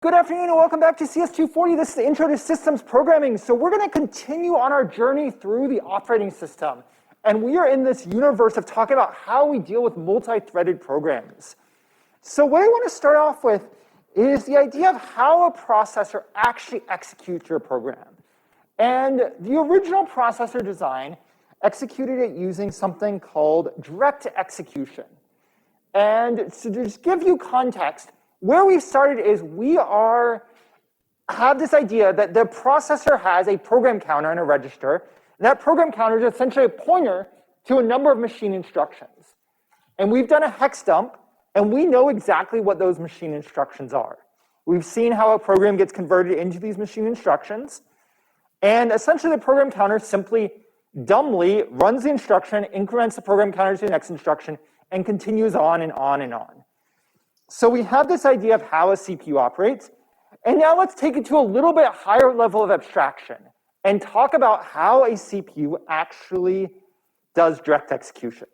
Good afternoon and welcome back to CS240. This is the Intro to Systems Programming. So we're going to continue on our journey through the operating system. And we are in this universe of talking about how we deal with multi-threaded programs. So what I want to start off with is the idea of how a processor actually executes your program. And the original processor design executed it using something called direct execution. And to just give you context, where we've started is we have this idea that the processor has a program counter and a register, and that program counter is essentially a pointer to a number of machine instructions. And we've done a hex dump, and we know exactly what those machine instructions are. We've seen how a program gets converted into these machine instructions, and essentially the program counter simply dumbly runs the instruction, increments the program counter to the next instruction, and continues on and on and on. So we have this idea of how a CPU operates, and now let's take it to a little bit higher level of abstraction and talk about how a CPU actually does direct execution.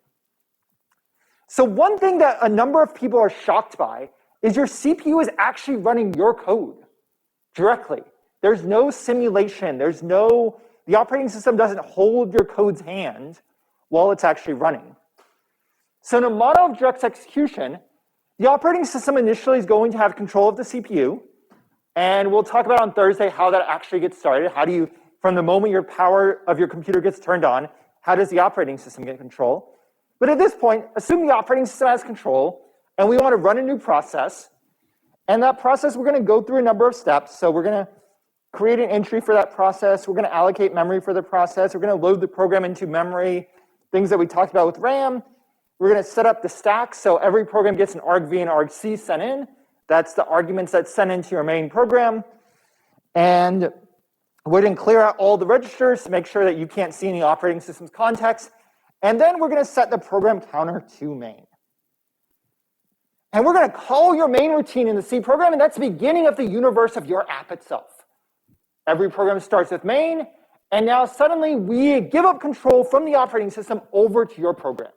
So one thing that a number of people are shocked by is your CPU is actually running your code directly. There's no simulation, the operating system doesn't hold your code's hand while it's actually running. So in a model of direct execution, the operating system initially is going to have control of the CPU, and we'll talk about on Thursday how that actually gets started. How do you, from the moment your power of your computer gets turned on, how does the operating system get control? But at this point, assume the operating system has control, and we want to run a new process, and that process we're going to go through a number of steps. So we're going to create an entry for that process, we're going to allocate memory for the process, we're going to load the program into memory, things that we talked about with RAM. We're going to set up the stack, so every program gets an argv and argc sent in. That's the arguments that's sent into your main program. And we're going to clear out all the registers to make sure that you can't see any operating system's context. And then we're going to set the program counter to main. And we're going to call your main routine in the C program, and that's the beginning of the universe of your app itself. Every program starts with main, and now suddenly we give up control from the operating system over to your program.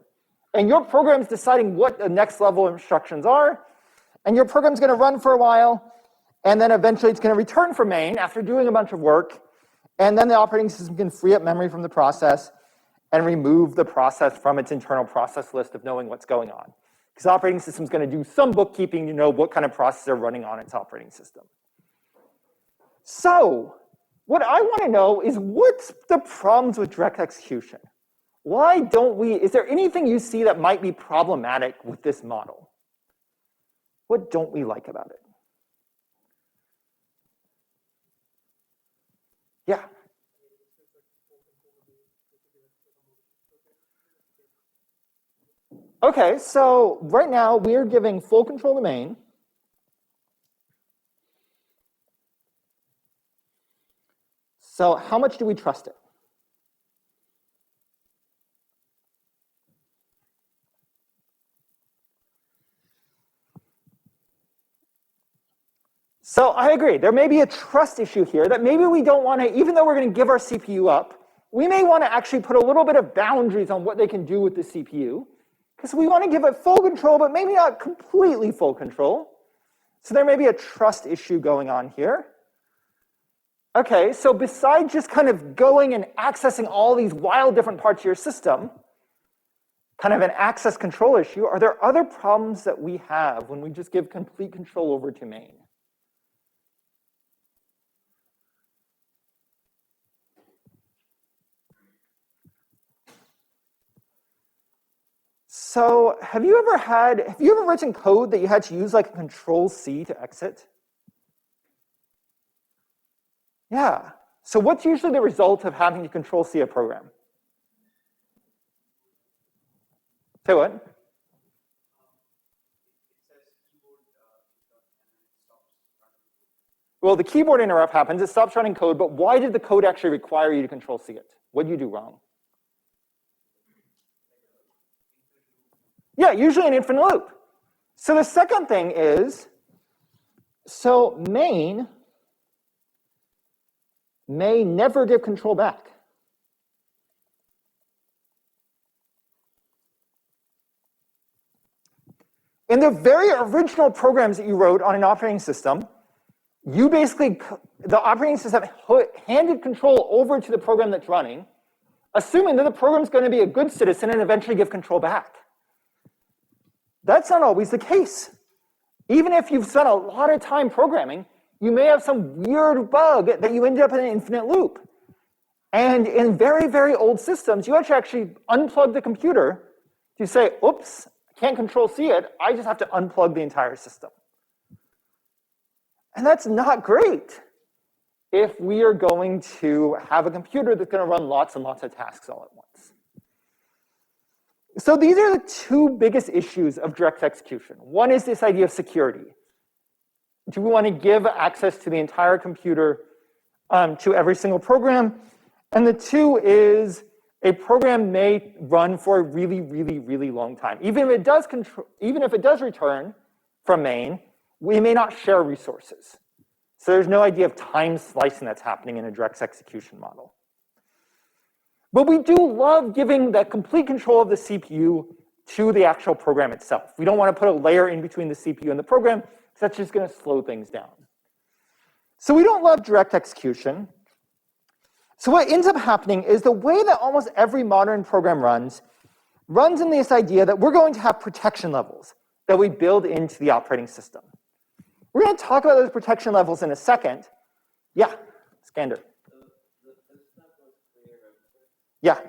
And your program's deciding what the next level of instructions are, and your program's going to run for a while, and then eventually it's going to return from main after doing a bunch of work, and then the operating system can free up memory from the process and remove the process from its internal process list of knowing what's going on. Because the operating system's going to do some bookkeeping to know what kind of process they're running on its operating system. So, what I want to know is what's the problems with direct execution? Why don't we, is there anything you see that might be problematic with this model? What don't we like about it? Yeah. Okay, so right now we're giving full control to main. So how much do we trust it? So I agree, there may be a trust issue here that maybe we don't want to, even though we're going to give our CPU up, we may want to actually put a little bit of boundaries on what they can do with the CPU, because we want to give it full control, but maybe not completely full control. So there may be a trust issue going on here. Okay, so besides just kind of going and accessing all these wild different parts of your system, kind of an access control issue, are there other problems that we have when we just give complete control over to main? So have you ever written code that you had to use like a Control-C to exit? Yeah. So what's usually the result of having to Control-C a program? Say what? Well, the keyboard interrupt happens, it stops running code, but why did the code actually require you to Control-C it? What did you do wrong? Yeah, usually an infinite loop. So the second thing is, so main may never give control back. In the very original programs that you wrote on an operating system, you basically, the operating system handed control over to the program that's running, assuming that the program's going to be a good citizen and eventually give control back. That's not always the case. Even if you've spent a lot of time programming, you may have some weird bug that you ended up in an infinite loop. And in very, very old systems, you actually unplug the computer to say, oops, I can't control C it, I just have to unplug the entire system. And that's not great if we are going to have a computer that's going to run lots and lots of tasks all at once. So these are the two biggest issues of direct execution. One is this idea of security. Do we want to give access to the entire computer to every single program? And the two is a program may run for a really, really, really long time. Even if it does return from main, we may not share resources. So there's no idea of time slicing that's happening in a direct execution model. But we do love giving that complete control of the CPU to the actual program itself. We don't want to put a layer in between the CPU and the program, because that's just going to slow things down. So we don't love direct execution. So what ends up happening is the way that almost every modern program runs in this idea that we're going to have protection levels that we build into the operating system. We're going to talk about those protection levels in a second. Yeah, Skander. Yeah.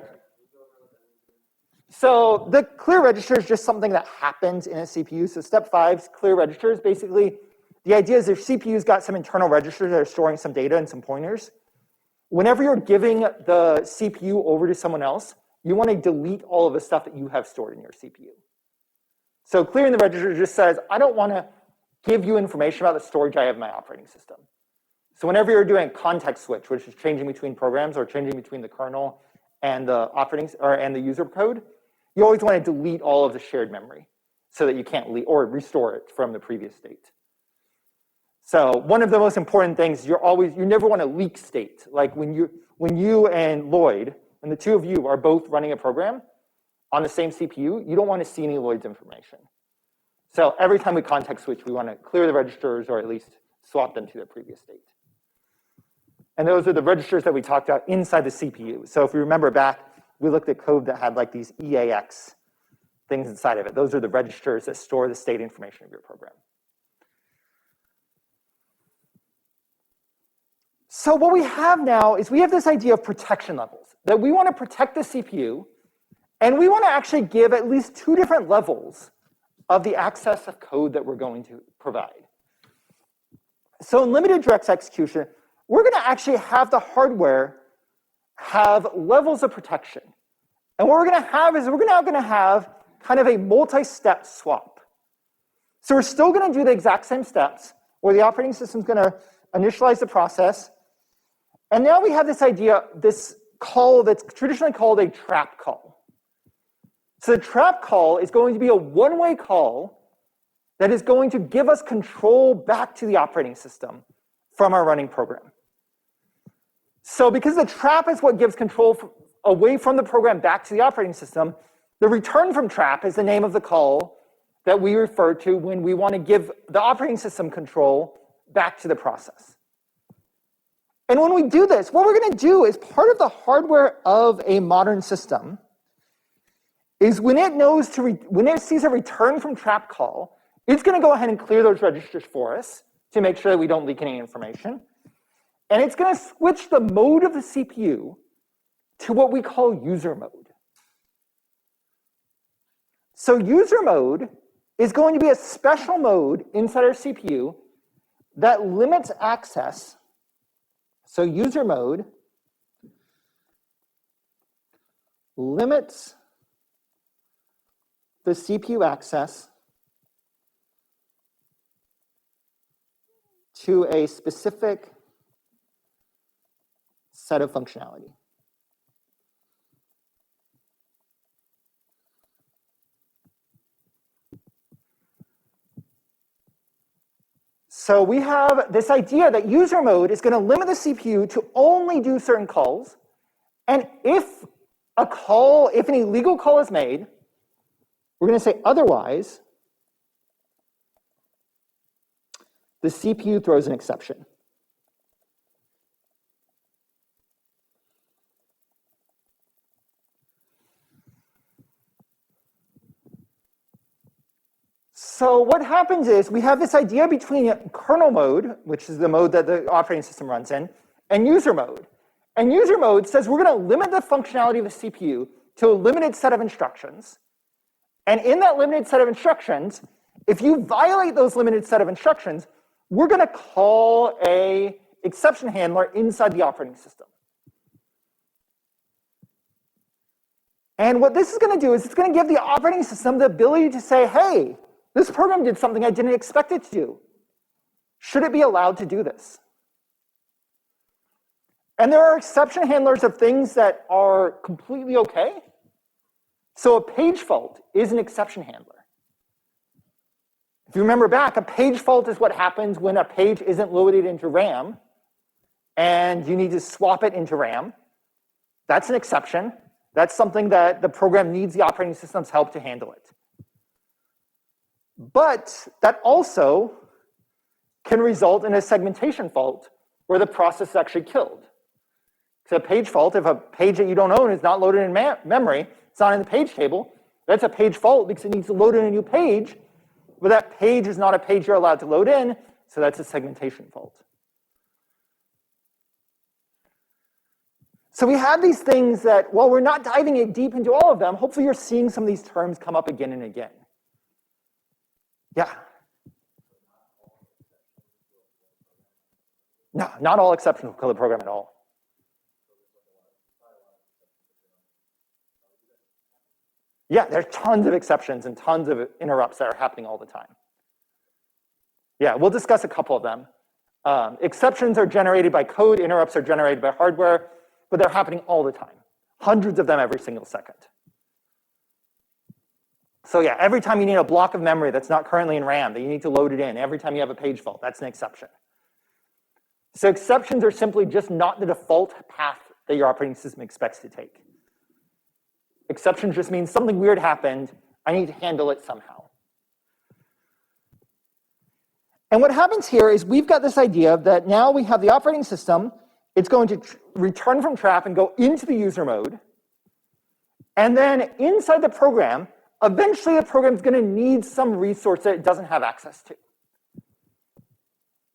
So the clear register is just something that happens in a CPU. So step 5, clear registers. Basically, the idea is your CPU's got some internal registers that are storing some data and some pointers. Whenever you're giving the CPU over to someone else, you want to delete all of the stuff that you have stored in your CPU. So clearing the register just says, I don't want to give you information about the storage I have in my operating system. So whenever you're doing a context switch, which is changing between programs or changing between the kernel and the and the user code, you always want to delete all of the shared memory so that you can't or restore it from the previous state. So one of the most important things, you never want to leak state. Like when you and Lloyd, when the two of you are both running a program on the same CPU, you don't want to see any Lloyd's information. So every time we context switch, we want to clear the registers or at least swap them to their previous state. And those are the registers that we talked about inside the CPU. So if you remember back, we looked at code that had like these EAX things inside of it. Those are the registers that store the state information of your program. So what we have now is we have this idea of protection levels, that we want to protect the CPU, and we want to actually give at least 2 different levels of the access of code that we're going to provide. So in limited direct execution, we're going to actually have the hardware have levels of protection. And what we're going to have is we're now going to have kind of a multi-step swap. So we're still going to do the exact same steps, where the operating system is going to initialize the process. And now we have this idea, this call that's traditionally called a trap call. So the trap call is going to be a one-way call that is going to give us control back to the operating system from our running program. So because the trap is what gives control away from the program back to the operating system, the return from trap is the name of the call that we refer to when we want to give the operating system control back to the process. And when we do this, what we're going to do is part of the hardware of a modern system is when it sees a return from trap call, it's going to go ahead and clear those registers for us to make sure that we don't leak any information. And it's going to switch the mode of the CPU to what we call user mode. So user mode is going to be a special mode inside our CPU that limits access. So user mode limits the CPU access to a specific set of functionality. So we have this idea that user mode is going to limit the CPU to only do certain calls. And if an illegal call is made, we're going to say otherwise, the CPU throws an exception. So what happens is we have this idea between kernel mode, which is the mode that the operating system runs in, and user mode. And user mode says we're going to limit the functionality of the CPU to a limited set of instructions. And in that limited set of instructions, if you violate those limited set of instructions, we're going to call a exception handler inside the operating system. And what this is going to do is it's going to give the operating system the ability to say, hey, this program did something I didn't expect it to do. Should it be allowed to do this? And there are exception handlers of things that are completely okay. So a page fault is an exception handler. If you remember back, a page fault is what happens when a page isn't loaded into RAM and you need to swap it into RAM. That's an exception. That's something that the program needs the operating system's help to handle it. But that also can result in a segmentation fault where the process is actually killed. So a page fault, if a page that you don't own is not loaded in memory, it's not in the page table, that's a page fault because it needs to load in a new page, but that page is not a page you're allowed to load in, so that's a segmentation fault. So we have these things that, while we're not diving deep into all of them, hopefully you're seeing some of these terms come up again and again. Yeah. No, not all exceptions will kill the program at all. Yeah, there's tons of exceptions and tons of interrupts that are happening all the time. Yeah, we'll discuss a couple of them. Exceptions are generated by code, interrupts are generated by hardware, but they're happening all the time. Hundreds of them every single second. So yeah, every time you need a block of memory that's not currently in RAM, that you need to load it in, every time you have a page fault, that's an exception. So exceptions are simply just not the default path that your operating system expects to take. Exception just means something weird happened, I need to handle it somehow. And what happens here is we've got this idea that now we have the operating system, it's going to return from trap and go into the user mode. And then inside the program, eventually the program's going to need some resource that it doesn't have access to.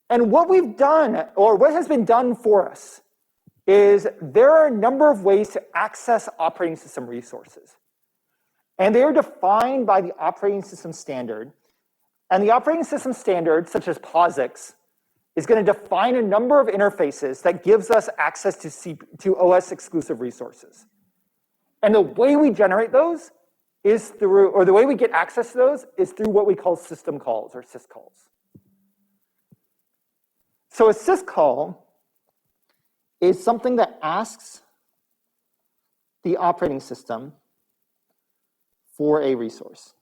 And what we've done, or what has been done for us, is there are a number of ways to access operating system resources. And they are defined by the operating system standard. And the operating system standard, such as POSIX, is going to define a number of interfaces that gives us access to OS exclusive resources. And the way we generate those is through, or the way we get access to those is through what we call system calls or syscalls. So a syscall is something that asks the operating system for a resource.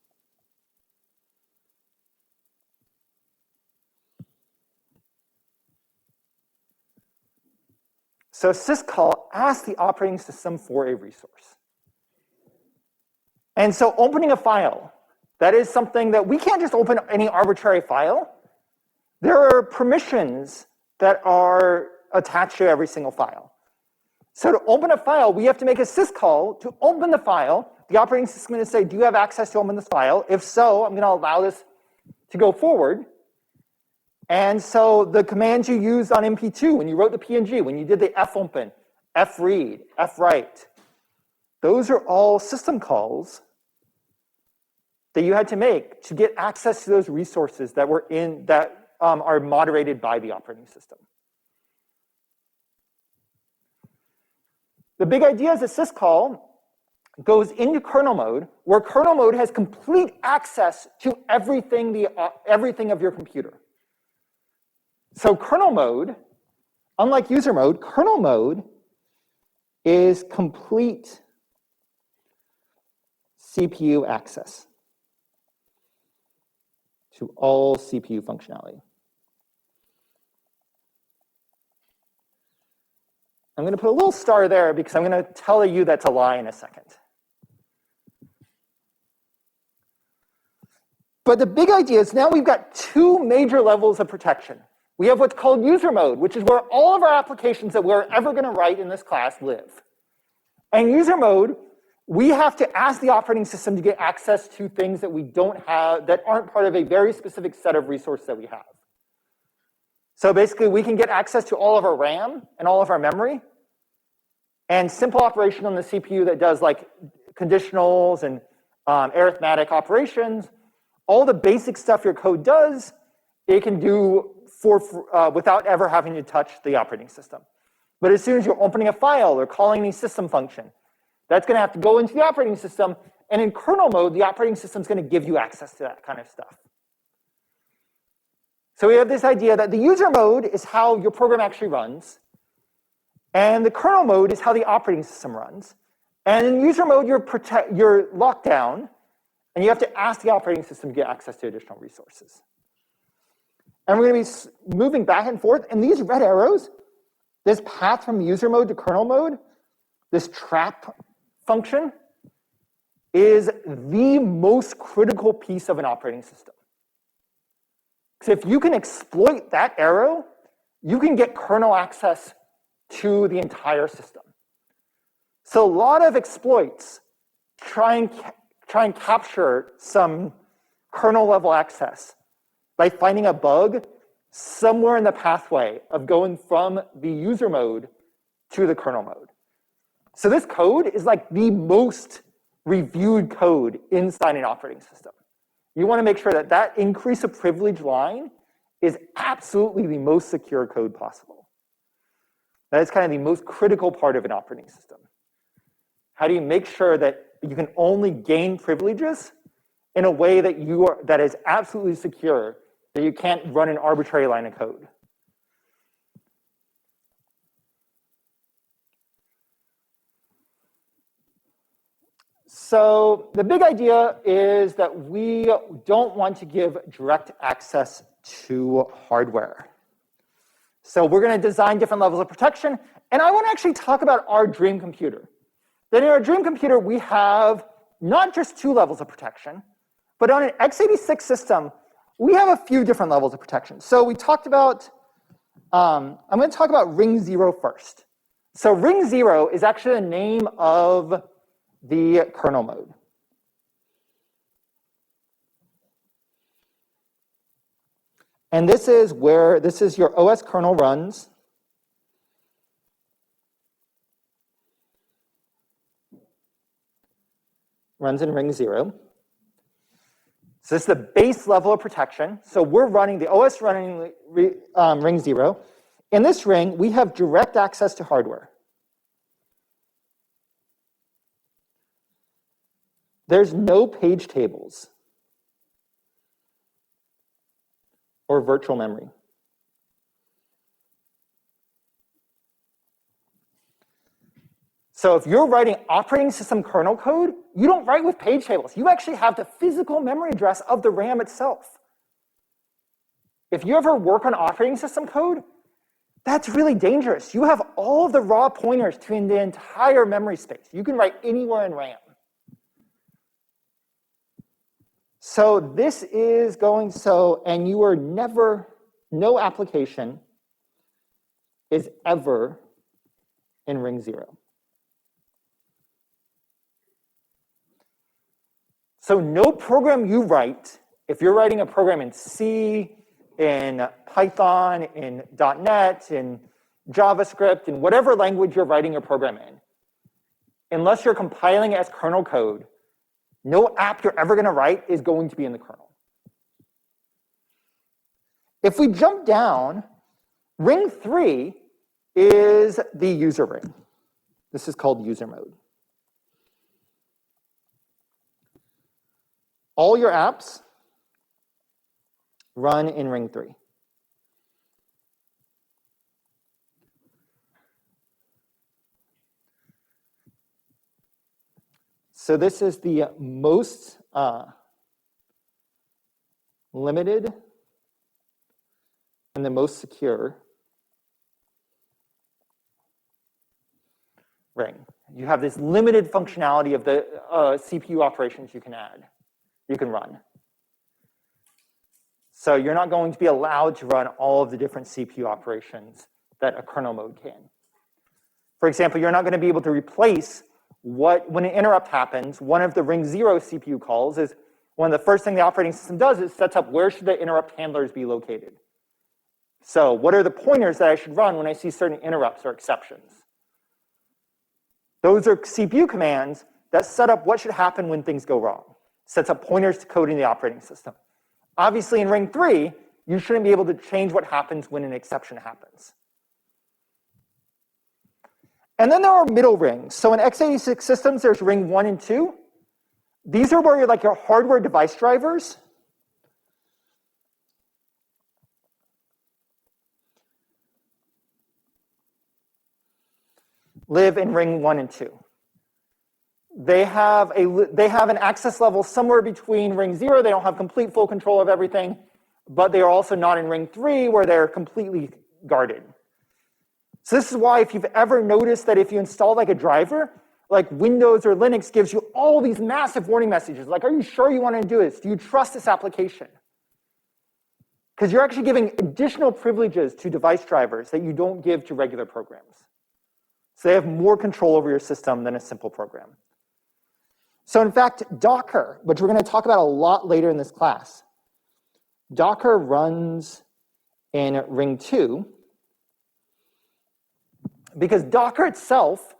So syscall asks the operating system for a resource. And so opening a file, that is something that we can't just open any arbitrary file. There are permissions that are attached to every single file. So to open a file, we have to make a syscall to open the file. The operating system is going to say, do you have access to open this file? If so, I'm going to allow this to go forward. And so the commands you used on MP2, when you wrote the PNG, when you did the fopen, fread, fwrite, those are all system calls that you had to make to get access to those resources that were in that are moderated by the operating system. The big idea is a syscall goes into kernel mode, where kernel mode has complete access to everything of your computer. So kernel mode, unlike user mode, kernel mode is complete CPU access to all CPU functionality. I'm going to put a little star there because I'm going to tell you that's a lie in a second. But the big idea is now we've got two major levels of protection. We have what's called user mode, which is where all of our applications that we're ever going to write in this class live. And user mode, we have to ask the operating system to get access to things that we don't have, that aren't part of a very specific set of resources that we have. So basically, we can get access to all of our RAM and all of our memory, and simple operation on the CPU that does like conditionals and arithmetic operations. All the basic stuff your code does, it can do without ever having to touch the operating system. But as soon as you're opening a file or calling any system function, that's going to have to go into the operating system. And in kernel mode, the operating system is going to give you access to that kind of stuff. So we have this idea that the user mode is how your program actually runs. And the kernel mode is how the operating system runs. And in user mode, you're locked down. And you have to ask the operating system to get access to additional resources. And we're going to be moving back and forth. And these red arrows, this path from user mode to kernel mode, this trap function, is the most critical piece of an operating system. Because if you can exploit that arrow, you can get kernel access to the entire system. So a lot of exploits try and capture some kernel level access by finding a bug somewhere in the pathway of going from the user mode to the kernel mode. So this code is like the most reviewed code inside an operating system. You want to make sure that that increase of privilege line is absolutely the most secure code possible. That is kind of the most critical part of an operating system. How do you make sure that you can only gain privileges in a way that is absolutely secure, that you can't run an arbitrary line of code? So the big idea is that we don't want to give direct access to hardware. So we're going to design different levels of protection. And I want to actually talk about our dream computer. Then in our dream computer, we have not just two levels of protection, but on an x86 system, we have a few different levels of protection. So we talked about, I'm going to talk about ring 0 first. So ring 0 is actually the name of the kernel mode. And this is your OS kernel runs. Runs in ring 0. So this is the base level of protection. So we're running the OS running ring 0. In this ring, we have direct access to hardware. There's no page tables or virtual memory. So if you're writing operating system kernel code, you don't write with page tables. You actually have the physical memory address of the RAM itself. If you ever work on operating system code, that's really dangerous. You have all of the raw pointers to the entire memory space. You can write anywhere in RAM. So this is and you are no application is ever in ring 0. So no program you write, if you're writing a program in C, in Python, in .NET, in JavaScript, in whatever language you're writing your program in, unless you're compiling it as kernel code, no app you're ever going to write is going to be in the kernel. If we jump down, ring 3 is the user ring. This is called user mode. All your apps run in ring 3. So this is the most limited and the most secure ring. You have this limited functionality of the CPU operations you can run. So you're not going to be allowed to run all of the different CPU operations that a kernel mode can. For example, you're not going to be able to replace when an interrupt happens, one of the ring 0 CPU calls is one of the first thing the operating system does is sets up where should the interrupt handlers be located. So what are the pointers that I should run when I see certain interrupts or exceptions? Those are CPU commands that set up what should happen when things go wrong. Sets up pointers to code in the operating system. Obviously, in ring 3, you shouldn't be able to change what happens when an exception happens. And then there are middle rings. So in x86 systems, there's ring 1 and 2. These are where you're like your hardware device drivers. Live in ring 1 and 2. They have an access level somewhere between ring 0. They don't have complete full control of everything, but they are also not in ring 3 where they're completely guarded. So this is why if you've ever noticed that if you install like a driver, like Windows or Linux gives you all these massive warning messages, like, are you sure you want to do this? Do you trust this application? Because you're actually giving additional privileges to device drivers that you don't give to regular programs. So they have more control over your system than a simple program. So in fact, Docker, which we're going to talk about a lot later in this class, Docker runs in ring 2 because Docker itself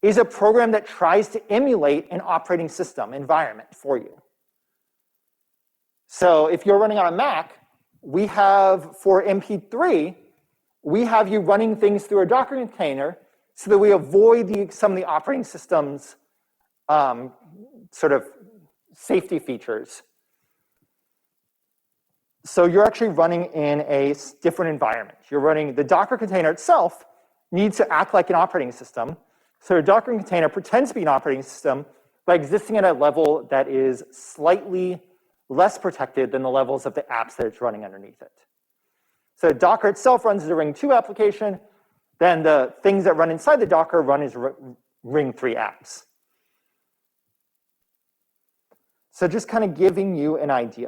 is a program that tries to emulate an operating system environment for you. So if you're running on a Mac, we have, for MP3, we have you running things through a Docker container so that we avoid some of the operating system's sort of safety features. So you're actually running in a different environment. You're running, the Docker container itself needs to act like an operating system. So a Docker container pretends to be an operating system by existing at a level that is slightly less protected than the levels of the apps that it's running underneath it. So Docker itself runs as a ring 2 application, then the things that run inside the Docker run as ring 3 apps. So just kind of giving you an idea.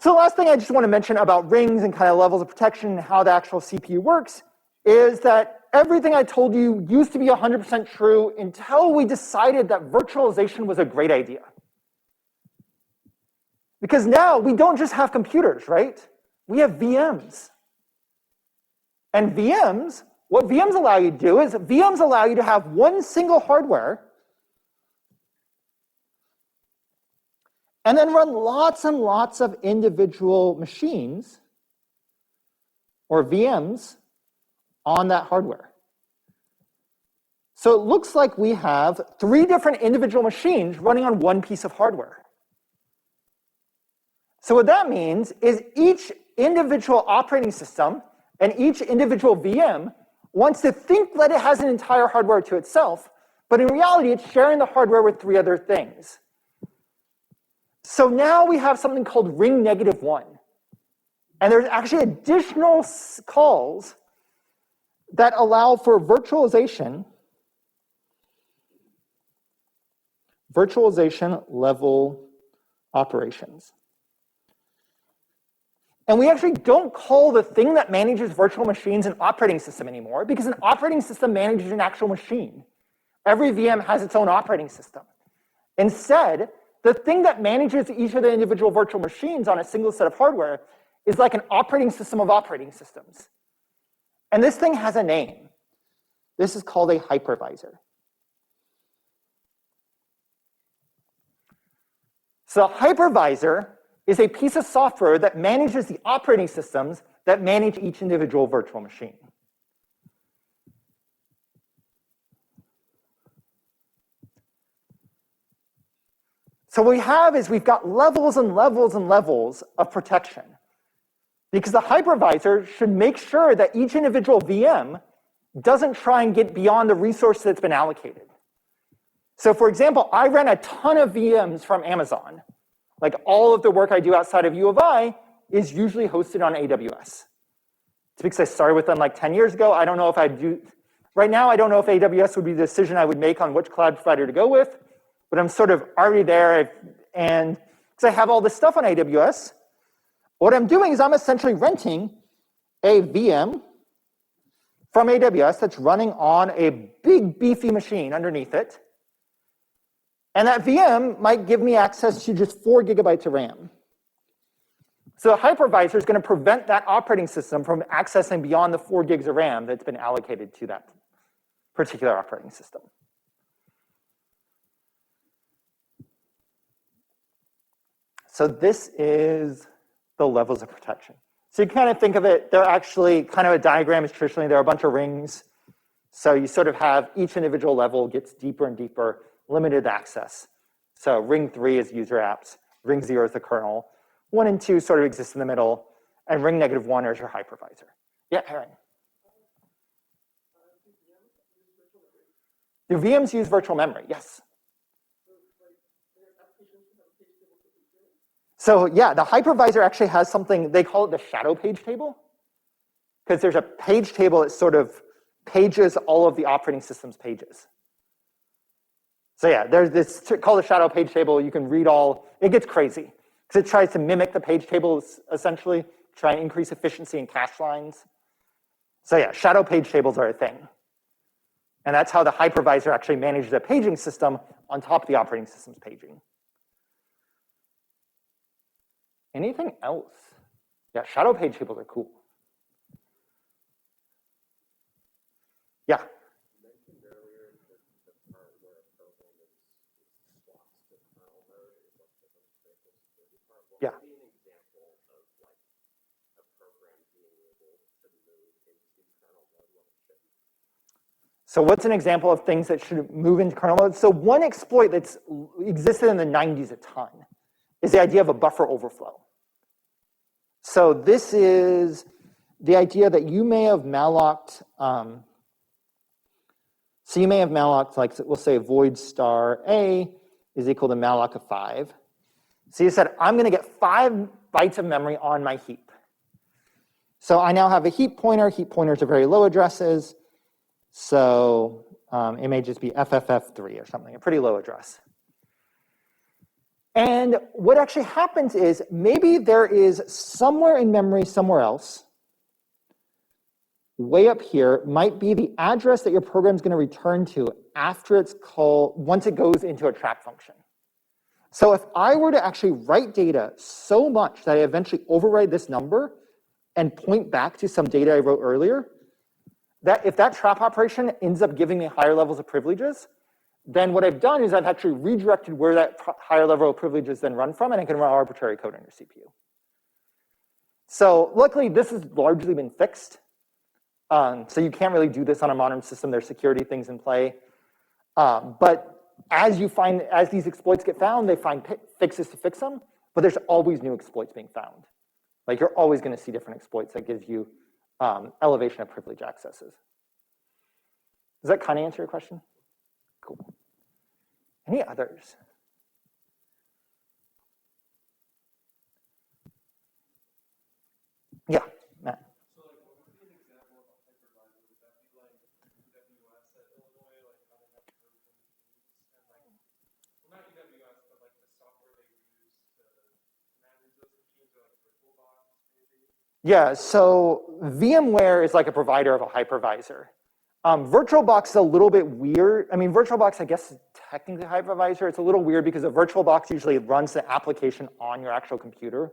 So the last thing I just want to mention about rings and kind of levels of protection and how the actual CPU works is that everything I told you used to be 100% true until we decided that virtualization was a great idea. Because now we don't just have computers, right? We have VMs. And VMs, what VMs allow you to do is VMs allow you to have one single hardware and then run lots and lots of individual machines or VMs on that hardware. So it looks like we have 3 different individual machines running on one piece of hardware. So what that means is each individual operating system and each individual VM wants to think that it has an entire hardware to itself, but in reality, it's sharing the hardware with 3 other things. So now we have something called ring -1. And there's actually additional calls that allow for virtualization level operations. And we actually don't call the thing that manages virtual machines an operating system anymore because an operating system manages an actual machine. Every VM has its own operating system. Instead, the thing that manages each of the individual virtual machines on a single set of hardware is like an operating system of operating systems. And this thing has a name. This is called a hypervisor. So a hypervisor is a piece of software that manages the operating systems that manage each individual virtual machine. So what we have is we've got levels and levels and levels of protection. Because the hypervisor should make sure that each individual VM doesn't try and get beyond the resource that's been allocated. So for example, I ran a ton of VMs from Amazon. Like all of the work I do outside of U of I is usually hosted on AWS. It's because I started with them like 10 years ago. I don't know if I do, right now I don't know if AWS would be the decision I would make on which cloud provider to go with, but I'm sort of already there and because I have all this stuff on AWS, What I'm doing is I'm essentially renting a VM from AWS that's running on a big, beefy machine underneath it. And that VM might give me access to just 4 gigabytes of RAM. So the hypervisor is going to prevent that operating system from accessing beyond the 4 gigs of RAM that's been allocated to that particular operating system. So this is the levels of protection. So you kind of think of it, they're actually kind of a diagram is traditionally, there are a bunch of rings. So you sort of have each individual level gets deeper and deeper, limited access. So ring 3 is user apps, ring 0 is the kernel, 1 and 2 sort of exist in the middle, and ring -1 is your hypervisor. Yeah, Aaron. Do VMs use virtual memory? Yes. So yeah, the hypervisor actually has something, they call it the shadow page table, because there's a page table that sort of pages all of the operating system's pages. So yeah, there's this called the shadow page table. You can read all, it gets crazy, because it tries to mimic the page tables, essentially, try and increase efficiency in cache lines. So yeah, shadow page tables are a thing. And that's how the hypervisor actually manages a paging system on top of the operating system's paging. Anything else? Yeah, shadow page tables are cool. Yeah. You mentioned earlier the part where a program is swaps to kernel mode is like the most critical security part. What would be an example of like a program being able to move into kernel mode when it shouldn't? So what's an example of things that should move into kernel mode? So one exploit that's existed in the 90s a ton is the idea of a buffer overflow. So this is the idea that you may have mallocked, so you may have mallocked, like we'll say void star A is equal to malloc of 5. So you said, I'm going to get 5 bytes of memory on my heap. So I now have a heap pointer. Heap pointers are very low addresses. So it may just be FFF3 or something, a pretty low address. And what actually happens is maybe there is somewhere in memory somewhere else, way up here, might be the address that your program is going to return to after it's called, once it goes into a trap function. So if I were to actually write data so much that I eventually override this number and point back to some data I wrote earlier, that if that trap operation ends up giving me higher levels of privileges, then what I've done is I've actually redirected where that higher level of privileges then run from, and I can run arbitrary code on your CPU. So luckily, this has largely been fixed. So you can't really do this on a modern system. There's security things in play. But as these exploits get found, they find fixes to fix them, but there's always new exploits being found. Like you're always going to see different exploits that gives you elevation of privilege accesses. Does that kind of answer your question? Cool. Any others? Yeah, Matt. So, like, what would be an example of a hypervisor? Would that be like UWS at Illinois, like how they have virtual machines and like, well, not UWS, but like the software they use to manage those machines, or like VirtualBox, maybe? Yeah, so VMware is like a provider of a hypervisor. VirtualBox is a little bit weird. I mean, VirtualBox, I guess, is technically a hypervisor. It's a little weird because a VirtualBox usually runs the application on your actual computer.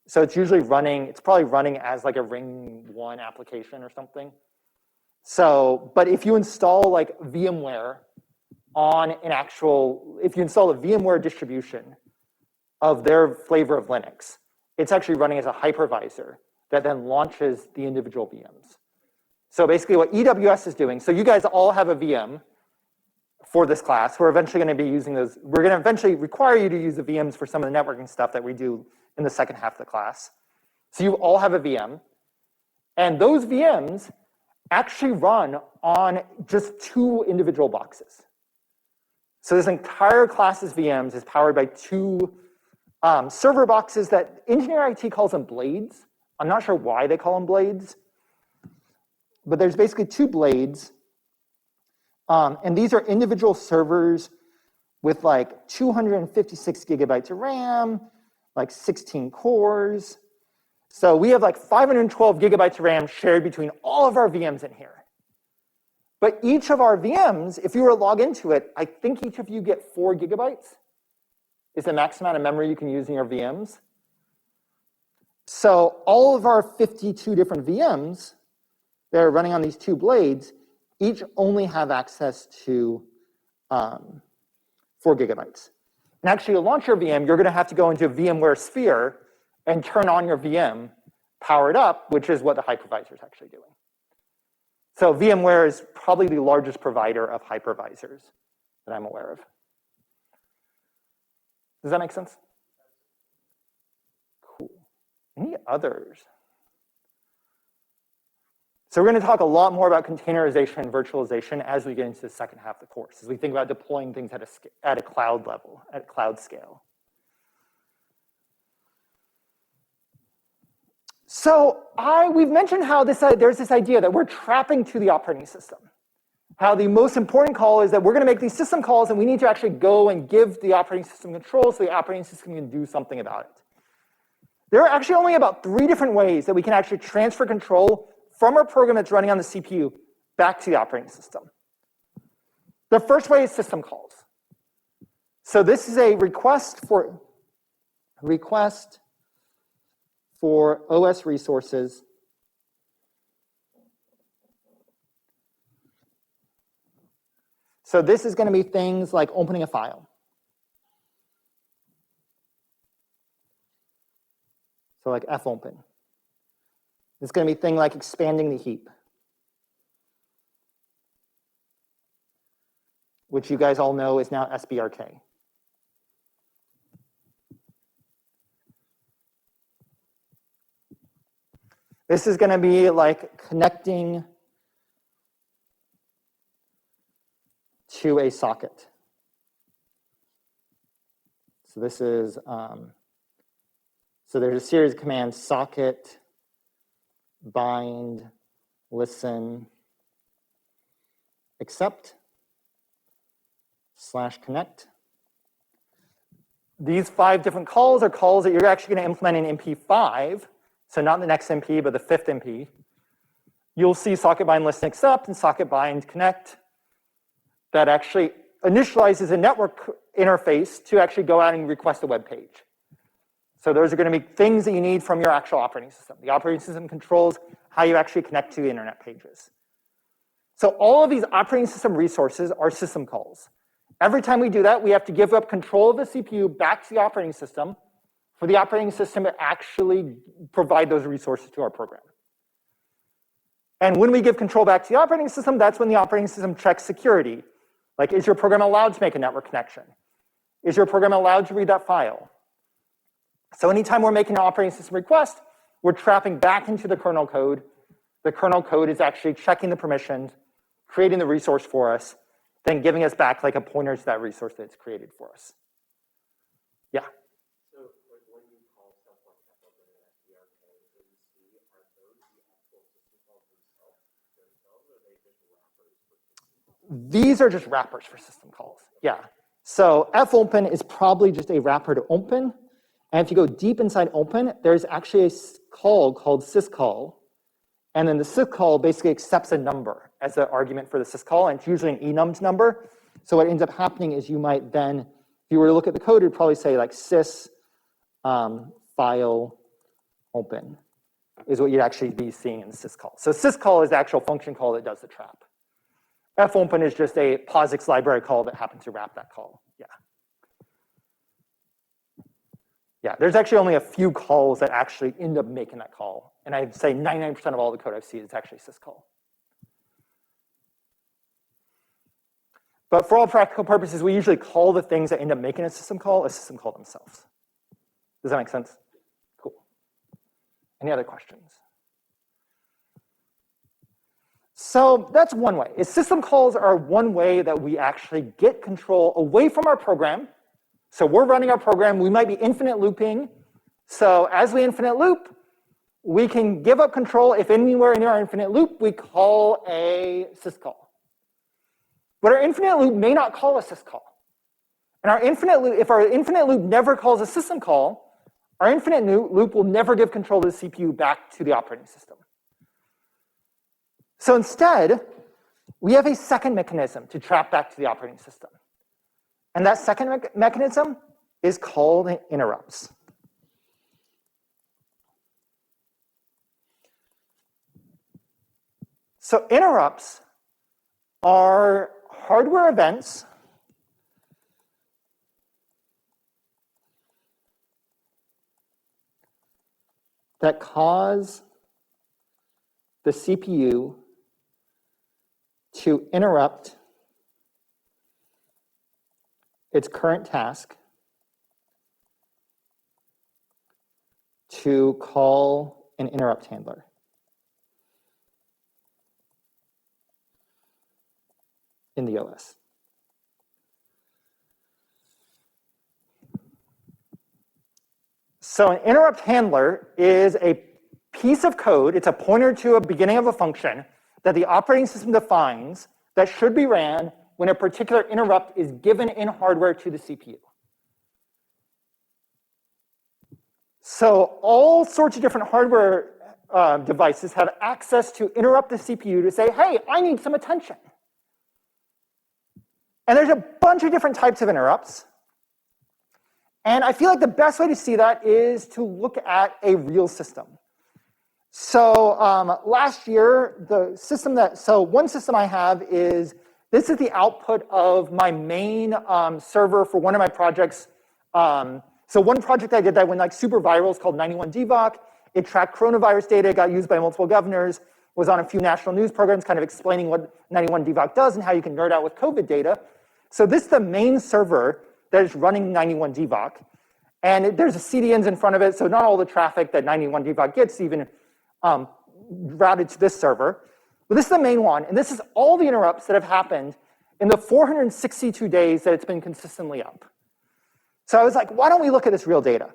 So it's usually running, it's probably running as like a Ring 1 application or something. So, but if you install like VMware on an actual, if you install a VMware distribution of their flavor of Linux, it's actually running as a hypervisor that then launches the individual VMs. So basically what EWS is doing, so you guys all have a VM for this class. We're eventually going to be using those. We're going to eventually require you to use the VMs for some of the networking stuff that we do in the second half of the class. So you all have a VM. And those VMs actually run on just 2 individual boxes. So this entire class's VMs is powered by 2 server boxes that engineer IT calls them blades. I'm not sure why they call them blades. But there's basically 2 blades. And these are individual servers with like 256 gigabytes of RAM, like 16 cores. So we have like 512 gigabytes of RAM shared between all of our VMs in here. But each of our VMs, if you were to log into it, I think each of you get 4 gigabytes is the max amount of memory you can use in your VMs. So all of our 52 different VMs that are running on these 2 blades, each only have access to 4 gigabytes. And actually, to launch your VM, you're going to have to go into a VMware sphere and turn on your VM, power it up, which is what the hypervisor is actually doing. So VMware is probably the largest provider of hypervisors that I'm aware of. Does that make sense? Cool. Any others? So we're going to talk a lot more about containerization and virtualization as we get into the second half of the course, as we think about deploying things at a cloud level, at a cloud scale. So we've mentioned how there's this idea that we're trapping to the operating system. How the most important call is that we're going to make these system calls and we need to actually go and give the operating system control so the operating system can do something about it. There are actually only about 3 different ways that we can actually transfer control from our program that's running on the CPU back to the operating system. The first way is system calls. So this is a request for OS resources. So this is going to be things like opening a file. So like fopen. It's going to be a thing like expanding the heap, which you guys all know is now SBRK. This is going to be like connecting to a socket. So this is, so there's a series of commands: socket, bind, listen, accept, /connect. These 5 different calls are calls that you're actually going to implement in MP5. So not the next MP, but the 5th MP. You'll see socket bind listen accept and socket bind connect that actually initializes a network interface to actually go out and request a web page. So those are going to be things that you need from your actual operating system. The operating system controls how you actually connect to the internet pages. So all of these operating system resources are system calls. Every time we do that, we have to give up control of the CPU back to the operating system for the operating system to actually provide those resources to our program. And when we give control back to the operating system, that's when the operating system checks security. Like, is your program allowed to make a network connection? Is your program allowed to read that file? So anytime we're making an operating system request, we're trapping back into the kernel code. The kernel code is actually checking the permissions, creating the resource for us, then giving us back like a pointer to that resource that it's created for us. Yeah? So like when you call stuff like fopen and SBRK in C, are those the actual system calls themselves, or are they just wrappers for system calls? These are just wrappers for system calls. Yeah. So fopen is probably just a wrapper to open. And if you go deep inside open, there's actually a call called syscall. And then the syscall basically accepts a number as an argument for the syscall, and it's usually an enums number. So what ends up happening is you might then, if you were to look at the code, you'd probably say like sys file open is what you'd actually be seeing in the syscall. So syscall is the actual function call that does the trap. fopen is just a POSIX library call that happens to wrap that call. Yeah. Yeah, there's actually only a few calls that actually end up making that call. And I'd say 99% of all the code I've seen is actually syscall. But for all practical purposes, we usually call the things that end up making a system call themselves. Does that make sense? Cool. Any other questions? So that's one way. System calls are one way that we actually get control away from our program. So we're running our program. We might be infinite looping. So as we infinite loop, we can give up control. If anywhere in our infinite loop, we call a syscall. But our infinite loop may not call a syscall. And our infinite loop, if our infinite loop never calls a system call, Our infinite loop will never give control of the CPU back to the operating system. So instead, we have a second mechanism to trap back to the operating system. And that second mechanism is called interrupts. So interrupts are hardware events that cause the CPU to interrupt its current task to call an interrupt handler. In the OS. So an interrupt handler is a piece of code, it's a pointer to a beginning of a function that the operating system defines that should be ran when a particular interrupt is given in hardware to the CPU. So all sorts of different hardware devices have access to interrupt the CPU to say, hey, I need some attention. And there's a bunch of different types of interrupts. And I feel like the best way to see that is to look at a real system. So last year, one system I have is, this is the output of my main server for one of my projects. So one project I did that went like super viral is called 91DVOC. It tracked coronavirus data, got used by multiple governors, was on a few national news programs kind of explaining what 91DVOC does and how you can nerd out with COVID data. So this is the main server that is running 91DVOC. And there's a CDNs in front of it, so not all the traffic that 91DVOC gets even routed to this server. But this is the main one, and this is all the interrupts that have happened in the 462 days that it's been consistently up. So I was like, why don't we look at this real data?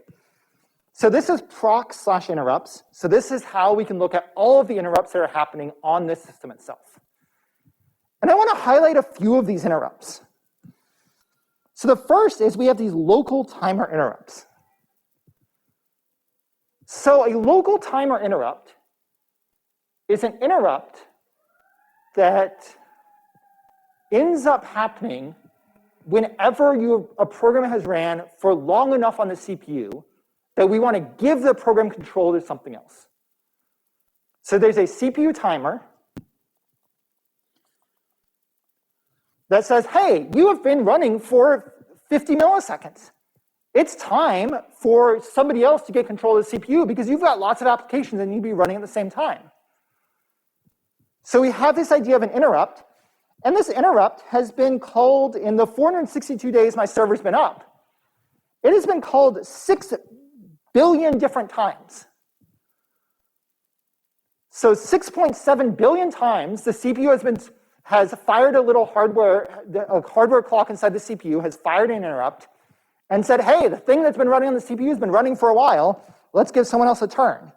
So this is proc/interrupts. So this is how we can look at all of the interrupts that are happening on this system itself. And I want to highlight a few of these interrupts. So the first is we have these local timer interrupts. So a local timer interrupt is an interrupt that ends up happening whenever a program has ran for long enough on the CPU that we want to give the program control to something else. So there's a CPU timer that says, hey, you have been running for 50 milliseconds. It's time for somebody else to get control of the CPU because you've got lots of applications that need to be running at the same time. So we have this idea of an interrupt, and this interrupt has been called, in the 462 days my server's been up, it has been called 6 billion different times. So 6.7 billion times the CPU has fired a little hardware clock inside the CPU, has fired an interrupt, and said, hey, the thing that's been running on the CPU has been running for a while, let's give someone else a turn.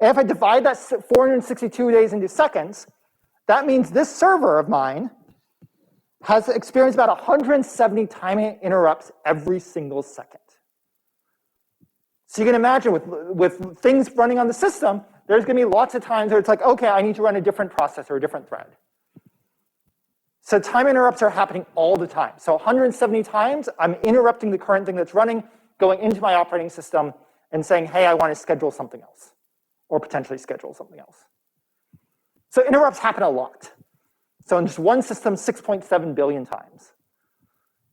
And if I divide that 462 days into seconds, that means this server of mine has experienced about 170 timing interrupts every single second. So you can imagine with things running on the system, there's going to be lots of times where it's like, okay, I need to run a different process or a different thread. So time interrupts are happening all the time. So 170 times, I'm interrupting the current thing that's running, going into my operating system and saying, hey, I want to schedule something else, or potentially schedule something else. So interrupts happen a lot. So in just one system, 6.7 billion times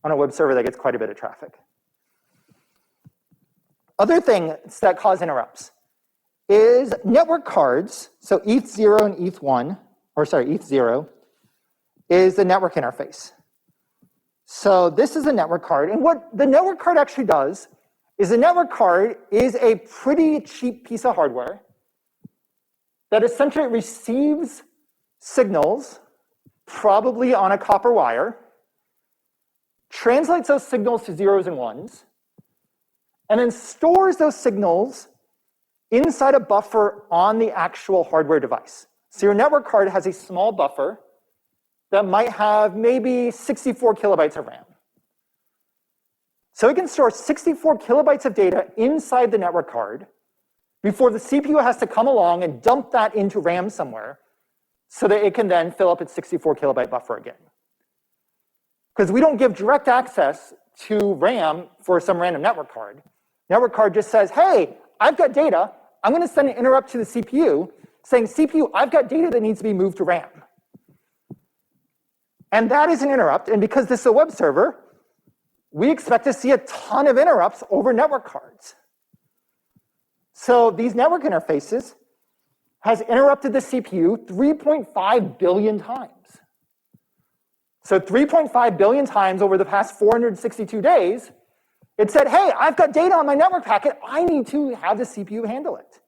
on a web server that gets quite a bit of traffic. Other things that cause interrupts is network cards. So ETH0 and ETH1, or sorry, ETH0, is the network interface. So this is a network card. And what the network card actually does is the network card is a pretty cheap piece of hardware that essentially receives signals, probably on a copper wire, translates those signals to zeros and ones, and then stores those signals inside a buffer on the actual hardware device. So your network card has a small buffer that might have maybe 64 kilobytes of RAM. So it can store 64 kilobytes of data inside the network card before the CPU has to come along and dump that into RAM somewhere so that it can then fill up its 64 kilobyte buffer again. Because we don't give direct access to RAM for some random network card. Network card just says, hey, I've got data. I'm going to send an interrupt to the CPU saying, CPU, I've got data that needs to be moved to RAM. And that is an interrupt. And because this is a web server, we expect to see a ton of interrupts over network cards. So these network interfaces has interrupted the CPU 3.5 billion times. So 3.5 billion times over the past 462 days, it said, hey, I've got data on my network packet. I need to have the CPU handle it.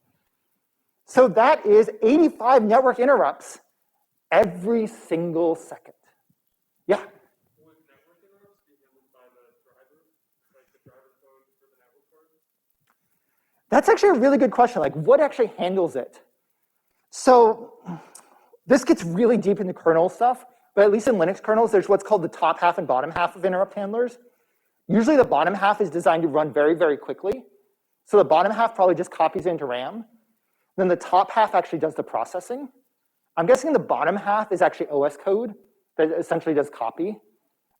So that is 85 network interrupts every single second. Yeah? Would network interrupts be handled by the driver, like the driver code for the network card? That's actually a really good question. Like, what actually handles it? So this gets really deep into kernel stuff, but at least in Linux kernels, there's what's called the top half and bottom half of interrupt handlers. Usually the bottom half is designed to run very, very quickly. So the bottom half probably just copies into RAM. Then the top half actually does the processing. I'm guessing the bottom half is actually OS code that essentially does copy.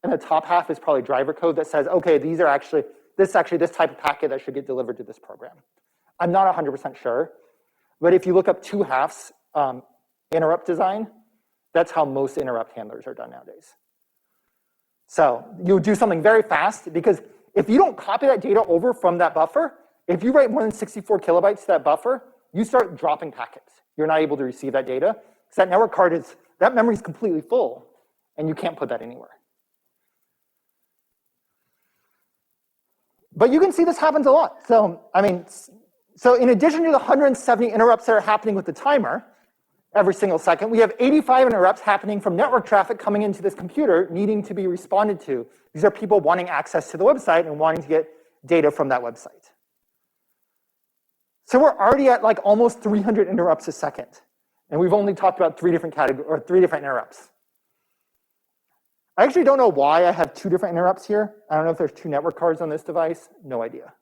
And the top half is probably driver code that says, okay, these are actually this type of packet that should get delivered to this program. I'm not 100% sure. But if you look up two halves interrupt design, that's how most interrupt handlers are done nowadays. So you do something very fast, because if you don't copy that data over from that buffer, if you write more than 64 kilobytes to that buffer, you start dropping packets. You're not able to receive that data, because that network card that memory is completely full, and you can't put that anywhere. But you can see this happens a lot. So, so in addition to the 170 interrupts that are happening with the timer every single second, we have 85 interrupts happening from network traffic coming into this computer needing to be responded to. These are people wanting access to the website and wanting to get data from that website. So we're already at like almost 300 interrupts a second. And we've only talked about three different interrupts. I actually don't know why I have two different interrupts here. I don't know if there's two network cards on this device. No idea.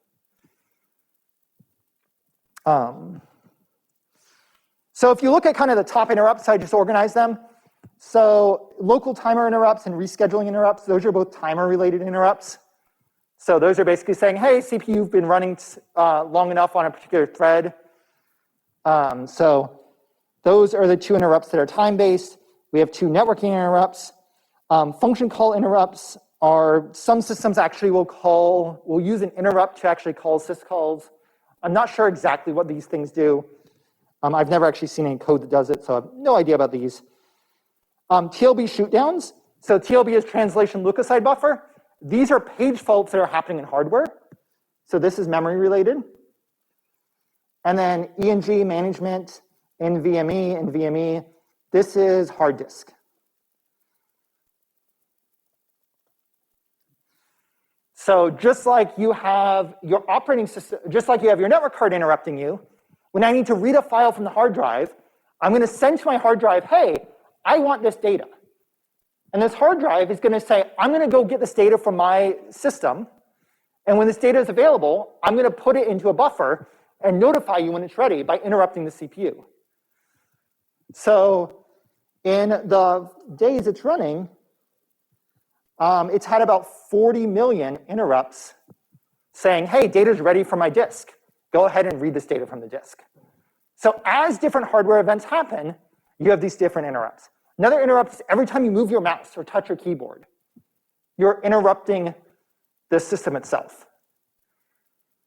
So if you look at kind of the top interrupts, I just organized them. So local timer interrupts and rescheduling interrupts, those are both timer-related interrupts. So those are basically saying, hey, CPU, you've been running long enough on a particular thread. So those are the two interrupts that are time-based. We have two networking interrupts. Function call interrupts are, some systems actually will use an interrupt to actually call syscalls. I'm not sure exactly what these things do. I've never actually seen any code that does it, so I have no idea about these. TLB shootdowns. So TLB is translation look-aside buffer. These are page faults that are happening in hardware. So this is memory related. And then ENG management, NVMe, this is hard disk. So just like you have your operating system, just like you have your network card interrupting you, when I need to read a file from the hard drive, I'm going to send to my hard drive, hey, I want this data. And this hard drive is going to say, I'm going to go get this data from my system. And when this data is available, I'm going to put it into a buffer and notify you when it's ready by interrupting the CPU. So in the days it's running, it's had about 40 million interrupts saying, hey, data's ready for my disk. Go ahead and read this data from the disk. So as different hardware events happen, you have these different interrupts. Another interrupt is every time you move your mouse or touch your keyboard, you're interrupting the system itself.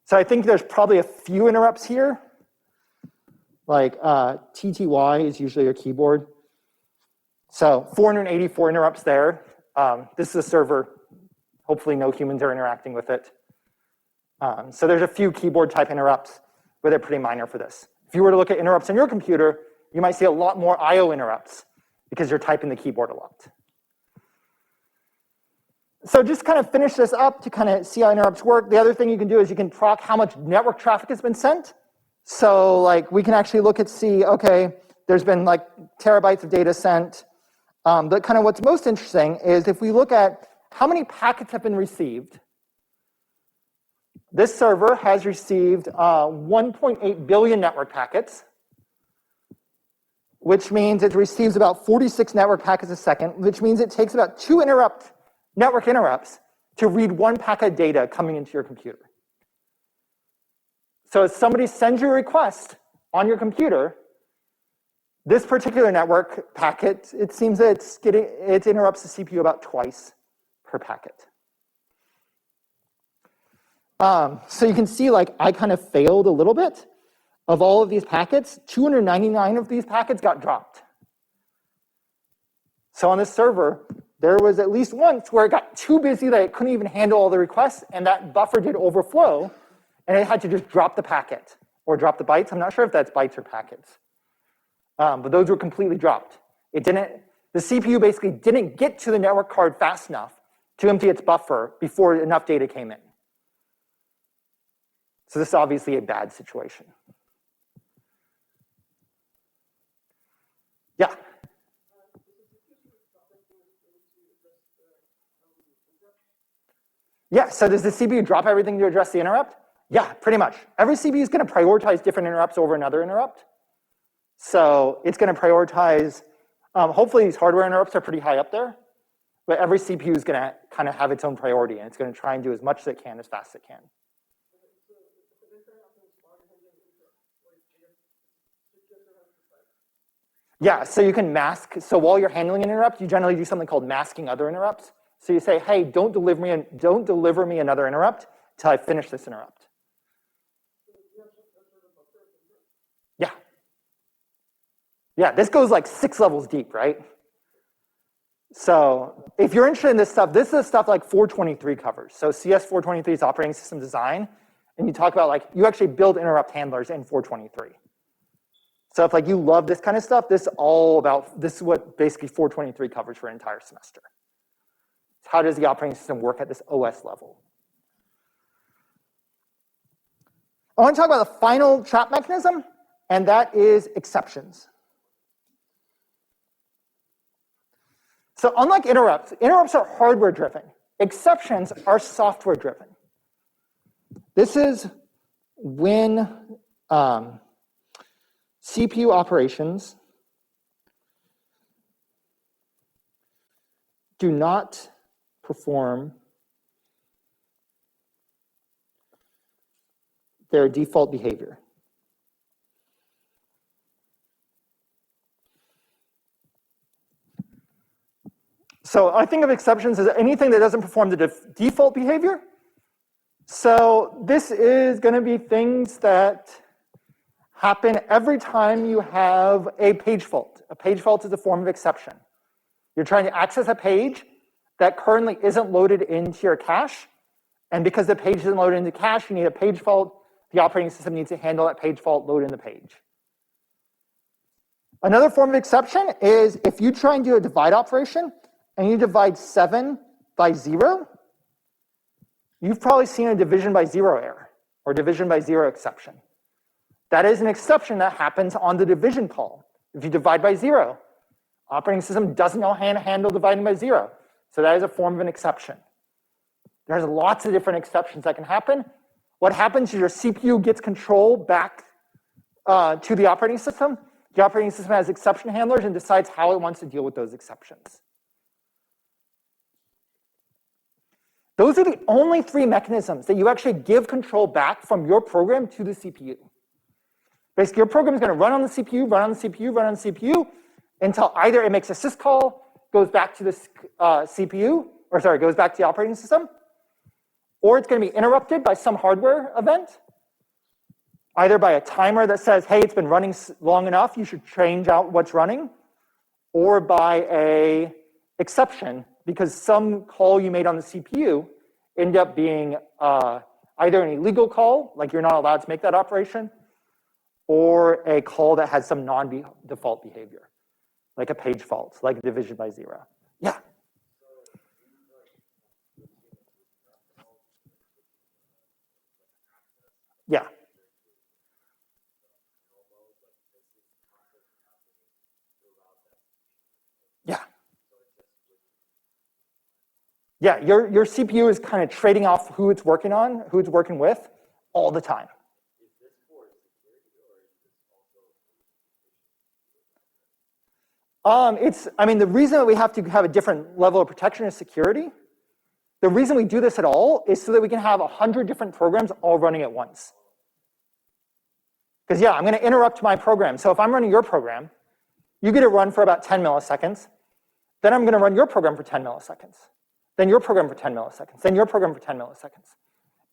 So I think there's probably a few interrupts here. Like TTY is usually your keyboard. So 484 interrupts there. This is a server. Hopefully no humans are interacting with it. So there's a few keyboard type interrupts, but they're pretty minor for this. If you were to look at interrupts on your computer, you might see a lot more I/O interrupts because you're typing the keyboard a lot. So just kind of finish this up to kind of see how interrupts work. The other thing you can do is you can proc how much network traffic has been sent. So like we can actually look at okay, there's been like terabytes of data sent. But kind of what's most interesting is if we look at how many packets have been received this server has received 1.8 billion network packets, which means it receives about 46 network packets a second, which means it takes about 2 network interrupts to read 1 packet of data coming into your computer. So if somebody sends you a request on your computer, this particular network packet, it seems that it interrupts the CPU about twice per packet. So you can see, like, I kind of failed a little bit. Of all of these packets, 299 of these packets got dropped. So on this server, there was at least once where it got too busy that it couldn't even handle all the requests, and that buffer did overflow, and it had to just drop the packet or drop the bytes. I'm not sure if that's bytes or packets. But those were completely dropped. The CPU basically didn't get to the network card fast enough to empty its buffer before enough data came in. So this is obviously a bad situation. Yeah? Yeah, so does the CPU drop everything to address the interrupt? Yeah, pretty much. Every CPU is going to prioritize different interrupts over another interrupt. So it's going to prioritize, hopefully these hardware interrupts are pretty high up there, but every CPU is going to kind of have its own priority, and it's going to try and do as much as it can as fast as it can. Yeah, so you can mask. So while you're handling an interrupt, you generally do something called masking other interrupts. So you say, hey, don't deliver me another interrupt until I finish this interrupt. Yeah. Yeah, this goes like 6 levels deep, right? So if you're interested in this stuff, this is stuff like 423 covers. So CS 423 is operating system design, and you talk about, like, you actually build interrupt handlers in 423. So if, like, you love this kind of stuff, this is what basically 423 covers for an entire semester. How does the operating system work at this OS level? I want to talk about the final trap mechanism, and that is exceptions. So unlike interrupts are hardware-driven. Exceptions are software-driven. This is when CPU operations do not perform their default behavior. So I think of exceptions as anything that doesn't perform the default behavior. So this is going to be things that happen every time you have a page fault. A page fault is a form of exception. You're trying to access a page that currently isn't loaded into your cache, and because the page isn't loaded into cache, you need a page fault. The operating system needs to handle that page fault, load in the page. Another form of exception is if you try and do a divide operation and you divide 7 by 0, you've probably seen a division by 0 error or division by 0 exception. That is an exception that happens on the division call. If you divide by 0, operating system doesn't know how to handle dividing by 0. So that is a form of an exception. There's lots of different exceptions that can happen. What happens is your CPU gets control back to the operating system. The operating system has exception handlers and decides how it wants to deal with those exceptions. Those are the only 3 mechanisms that you actually give control back from your program to the CPU. Basically, your program is going to run on the CPU, run on the CPU, run on the CPU, until either it makes a syscall, goes back to the goes back to the operating system, or it's going to be interrupted by some hardware event, either by a timer that says, hey, it's been running long enough, you should change out what's running, or by a exception, because some call you made on the CPU ended up being either an illegal call, like you're not allowed to make that operation, or a call that has some non-default behavior, like a page fault, like division by 0. Yeah? Yeah. Yeah, your CPU is kind of trading off who it's working on, who it's working with, all the time. Is this for security or is this also? I mean, the reason that we have to have a different level of protection is security. The reason we do this at all is so that we can have 100 different programs all running at once. Because yeah, I'm going to interrupt my program. So if I'm running your program, you get it run for about 10 milliseconds. Then I'm going to run your program for 10 milliseconds. Then your program for 10 milliseconds. Then your program for 10 milliseconds.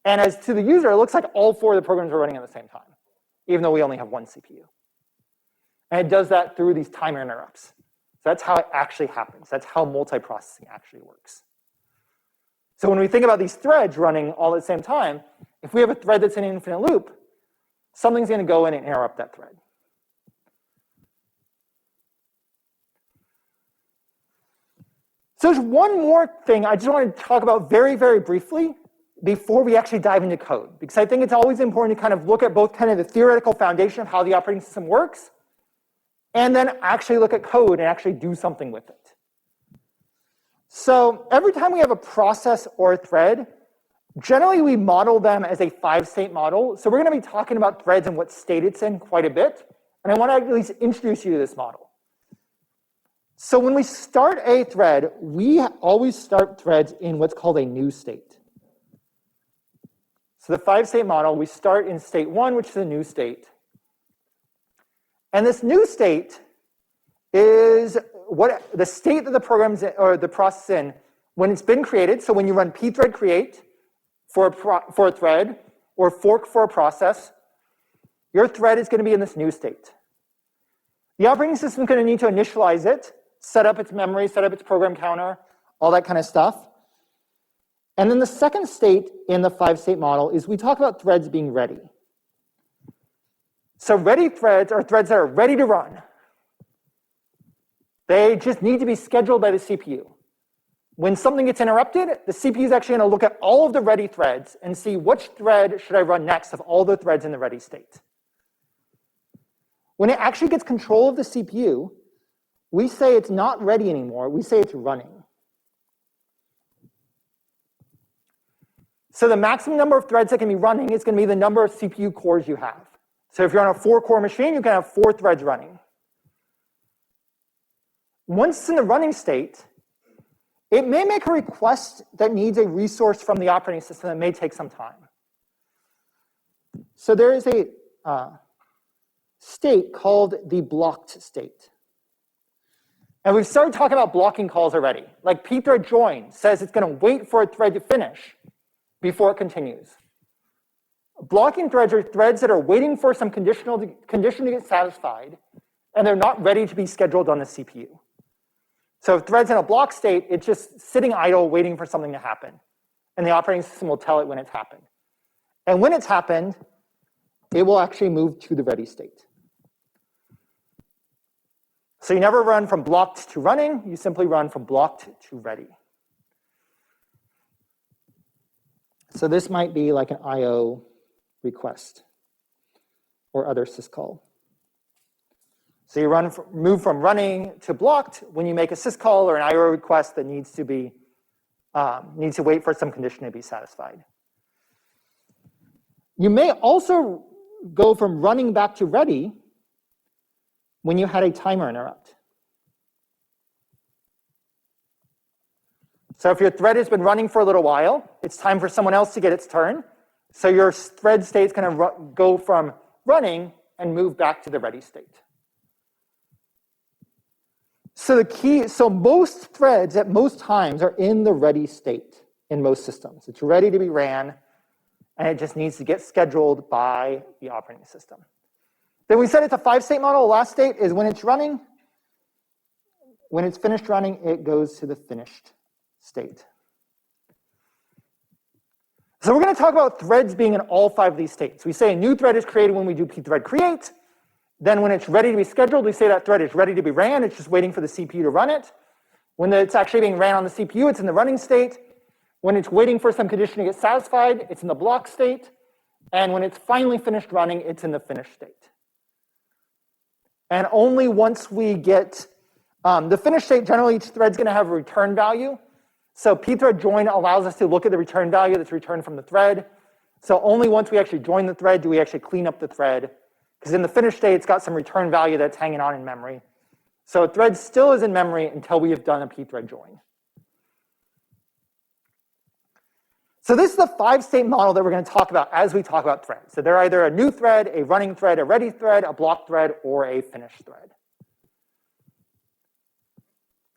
And as to the user, it looks like all 4 of the programs are running at the same time, even though we only have 1 CPU. And it does that through these timer interrupts. So that's how it actually happens. That's how multiprocessing actually works. So when we think about these threads running all at the same time, if we have a thread that's in an infinite loop, something's going to go in and interrupt that thread. So there's one more thing I just want to talk about very, very briefly before we actually dive into code, because I think it's always important to kind of look at both kind of the theoretical foundation of how the operating system works, and then actually look at code and actually do something with it. So every time we have a process or a thread, generally we model them as a 5-state model. So we're going to be talking about threads and what state it's in quite a bit, and I want to at least introduce you to this model. So when we start a thread, we always start threads in what's called a new state. So the 5-state model, we start in state 1, which is a new state. And this new state is what the state that the program's in, or the process in when it's been created. So when you run pthread create for a thread or fork for a process, your thread is going to be in this new state. The operating system is going to need to initialize it, set up its memory, set up its program counter, all that kind of stuff. And then the second state in the 5-state model is we talk about threads being ready. So ready threads are threads that are ready to run. They just need to be scheduled by the CPU. When something gets interrupted, the CPU is actually going to look at all of the ready threads and see which thread should I run next of all the threads in the ready state. When it actually gets control of the CPU, we say it's not ready anymore. We say it's running. So the maximum number of threads that can be running is going to be the number of CPU cores you have. So if you're on a 4-core machine, you can have 4 threads running. Once it's in the running state, it may make a request that needs a resource from the operating system that may take some time. So there is a state called the blocked state. And we've started talking about blocking calls already. Like pthread join says it's going to wait for a thread to finish before it continues. Blocking threads are threads that are waiting for some condition to get satisfied, and they're not ready to be scheduled on the CPU. So if thread's in a block state, it's just sitting idle waiting for something to happen. And the operating system will tell it when it's happened. And when it's happened, it will actually move to the ready state. So you never run from blocked to running, you simply run from blocked to ready. So this might be like an IO request or other syscall. So you move from running to blocked when you make a syscall or an IO request that needs to wait for some condition to be satisfied. You may also go from running back to ready when you had a timer interrupt. So if your thread has been running for a little while, it's time for someone else to get its turn. So your thread state is going to go from running and move back to the ready state. So most threads at most times are in the ready state in most systems. It's ready to be ran, and it just needs to get scheduled by the operating system. Then we said it's a 5-state model. The last state is when it's running. When it's finished running, it goes to the finished state. So we're going to talk about threads being in all 5 of these states. We say a new thread is created when we do pthread create. Then when it's ready to be scheduled, we say that thread is ready to be ran. It's just waiting for the CPU to run it. When it's actually being ran on the CPU, it's in the running state. When it's waiting for some condition to get satisfied, it's in the block state. And when it's finally finished running, it's in the finished state. And only once we get the finished state, generally each thread's going to have a return value. So pthread join allows us to look at the return value that's returned from the thread. So only once we actually join the thread do we actually clean up the thread, because in the finished state, it's got some return value that's hanging on in memory. So a thread still is in memory until we have done a pthread join. So this is the 5-state model that we're going to talk about as we talk about threads. So they're either a new thread, a running thread, a ready thread, a block thread, or a finished thread.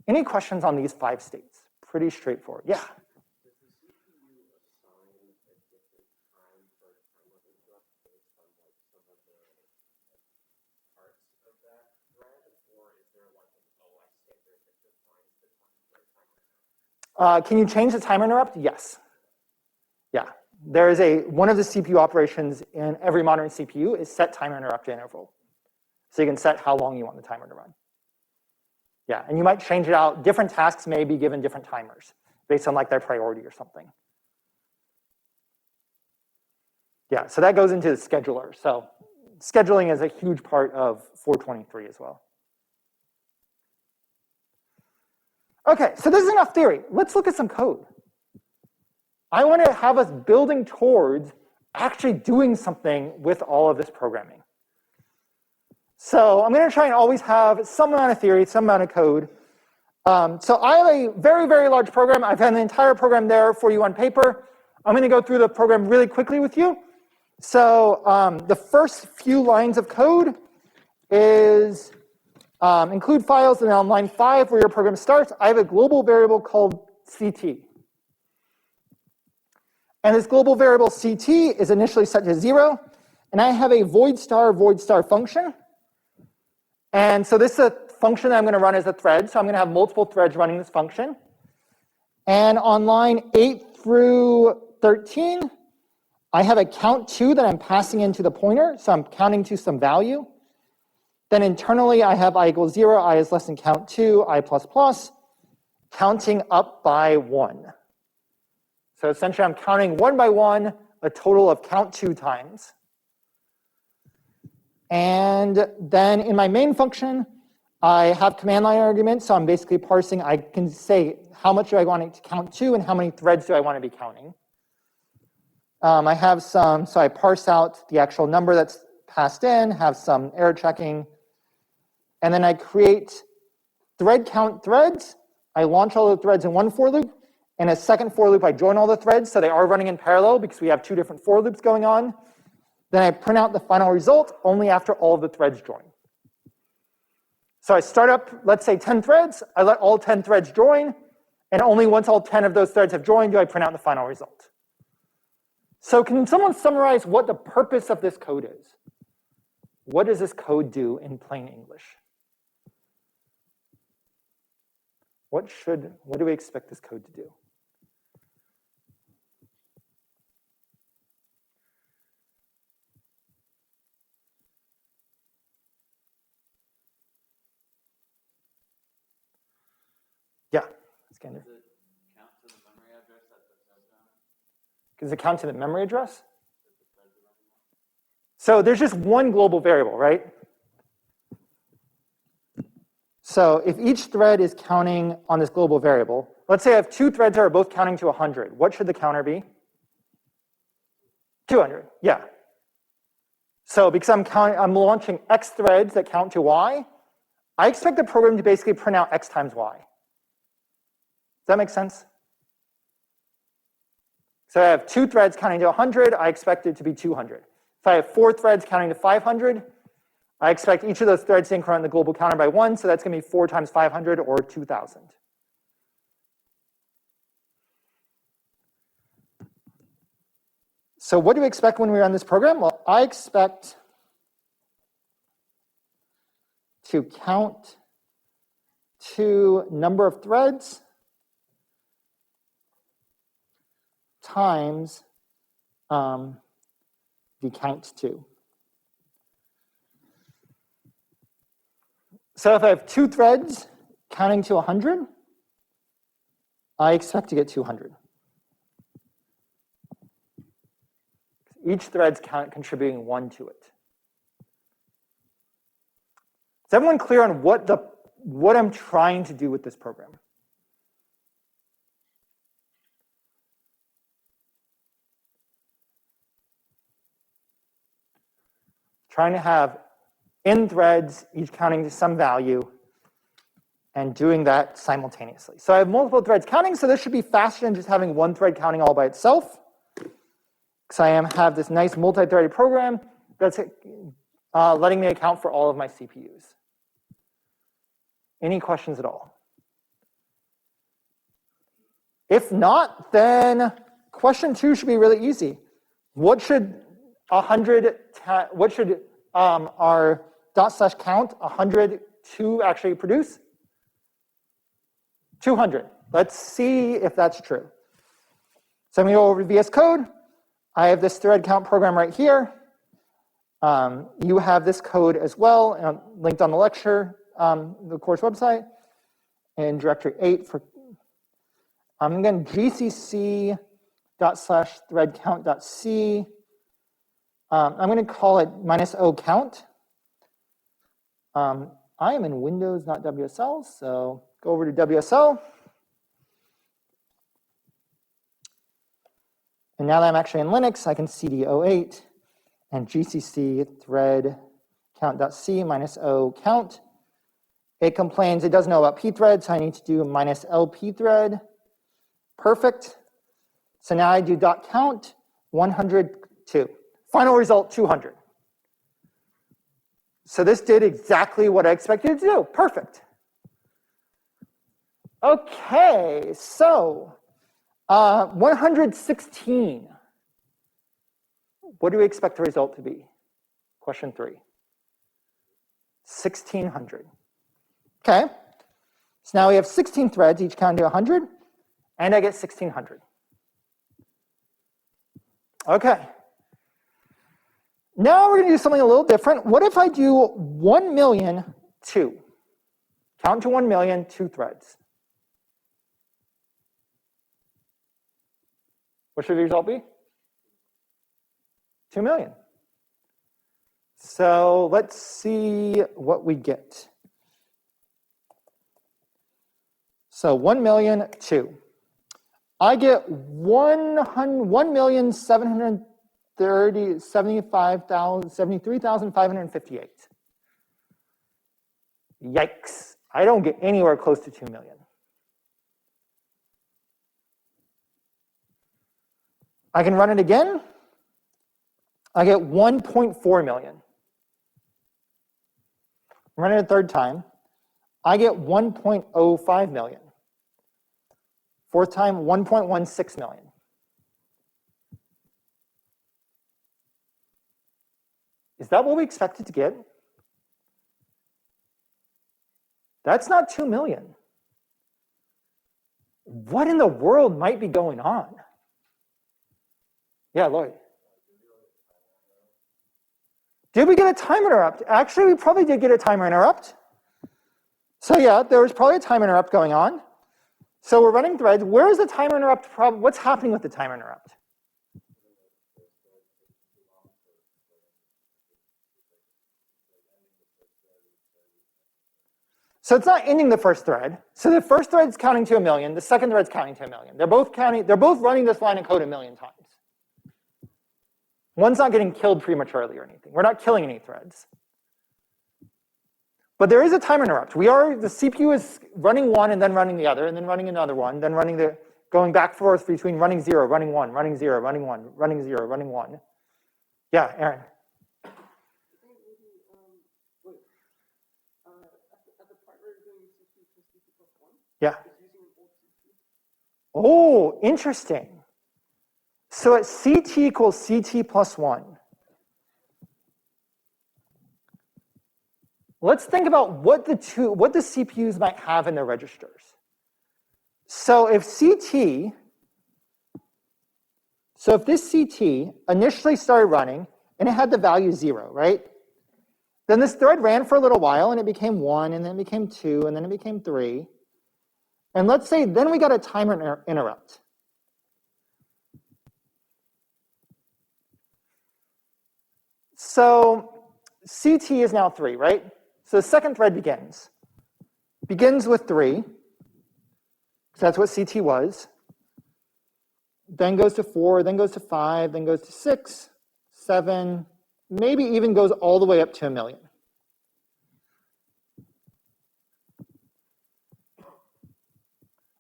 Any questions on these 5 states? Pretty straightforward. Yeah? Does the CPU assign a different time for a timer interrupt based on like some of the parts of that thread, or is there like an OS standard that defines the time for a timer? Can you change the timer interrupt? Yes. Yeah. There is one of the CPU operations in every modern CPU is set timer interrupt interval. So you can set how long you want the timer to run. Yeah, and you might change it out. Different tasks may be given different timers based on like their priority or something. Yeah, so that goes into the scheduler. So scheduling is a huge part of 423 as well. Okay, so this is enough theory. Let's look at some code. I want to have us building towards actually doing something with all of this programming. So I'm going to try and always have some amount of theory, some amount of code. So I have a very, very large program. I've had the entire program there for you on paper. I'm going to go through the program really quickly with you. So the first few lines of code is include files, and on line 5 where your program starts, I have a global variable called CT. And this global variable CT is initially set to 0, and I have a void star function. And so this is a function that I'm going to run as a thread, so I'm going to have multiple threads running this function. And on line 8 through 13, I have a count2 that I'm passing into the pointer, so I'm counting to some value. Then internally, I have I equals 0, I is less than count2, I plus plus, counting up by 1. So essentially, I'm counting 1 by 1, a total of count2 times. And then in my main function, I have command line arguments, so I'm basically parsing. I can say how much do I want it to count to and how many threads do I want to be counting. I have some, so I parse out the actual number that's passed in, have some error checking, and then I create thread count threads. I launch all the threads in one for loop. In a second for loop, I join all the threads, so they are running in parallel because we have 2 different for loops going on. Then I print out the final result only after all of the threads join. So I start up, let's say 10 threads, I let all 10 threads join, and only once all 10 of those threads have joined do I print out the final result. So can someone summarize what the purpose of this code is? What does this code do in plain English? What do we expect this code to do? Yeah, Skander. Does it count to the memory address that the thread's on? Does it count to the memory address? So there's just one global variable, right? So if each thread is counting on this global variable, let's say I have 2 threads that are both counting to 100. What should the counter be? 200, yeah. So because I'm launching X threads that count to Y, I expect the program to basically print out X times Y. Does that make sense? So I have 2 threads counting to 100, I expect it to be 200. If I have 4 threads counting to 500, I expect each of those threads to increment the global counter by 1, so that's going to be 4 times 500, or 2,000. So what do we expect when we run this program? Well, I expect to count to number of threads times the count to. So if I have 2 threads counting to 100, I expect to get 200. Each thread's contributing 1 to it. Is everyone clear on what I'm trying to do with this program? trying to have n threads, each counting to some value, and doing that simultaneously. So I have multiple threads counting, so this should be faster than just having one thread counting all by itself. Because I have this nice multi-threaded program that's letting me account for all of my CPUs. Any questions at all? If not, then question 2 should be really easy. What should our ./count 102 actually produce? 200. Let's see if that's true. So I'm going to go over to VS Code. I have this thread count program right here. You have this code as well, linked on the lecture, the course website, in directory 8 for. I'm going to gcc./threadcount.c. I'm going to call it -o count. I am in Windows, not WSL, so go over to WSL. And now that I'm actually in Linux, I can cd 08 and gcc thread count.c -o count. It complains it doesn't know about pthread, so I need to do -lp thread. Perfect. So now I do .count 102. Final result 200. So this did exactly what I expected it to do. Perfect. Okay, so 116. What do we expect the result to be? Question 3. 1600. Okay, so now we have 16 threads, each counting to 100, and I get 1600. Okay. Now we're going to do something a little different. What if I do 1,000,002? Count to 1,000,000, 2 threads. What should the result be? 2 million. So let's see what we get. So 1,000,002. I get 1,73,558. Yikes. I don't get anywhere close to 2 million. I can run it again. I get 1.4 million. Run it a third time. I get 1.05 million. Fourth time, 1.16 million. Is that what we expected to get? That's not 2 million. What in the world might be going on? Yeah, Lloyd. Did we get a time interrupt? Actually, we probably did get a timer interrupt. So yeah, there was probably a time interrupt going on. So we're running threads. Where is the timer interrupt problem? What's happening with the timer interrupt? So it's not ending the first thread. So the first thread's counting to 1,000,000. The second thread's counting to 1,000,000. They're both running this line of code 1,000,000 times. One's not getting killed prematurely or anything. We're not killing any threads. But there is a time interrupt. The CPU is running one and then running the other, and then running another one, then going back and forth between running 0, running 1, running 0, running 1, running 0, running 1. Yeah, Aaron. Yeah. Oh, interesting. So at CT equals CT plus 1. Let's think about what the CPUs might have in their registers. So if this CT initially started running and it had the value 0, right? Then this thread ran for a little while and it became 1, and then it became 2, and then it became 3. And let's say then we got a timer interrupt. So CT is now 3, right? So the second thread begins. Begins with 3, because that's what CT was. Then goes to 4, then goes to 5, then goes to 6, 7, maybe even goes all the way up to 1 million.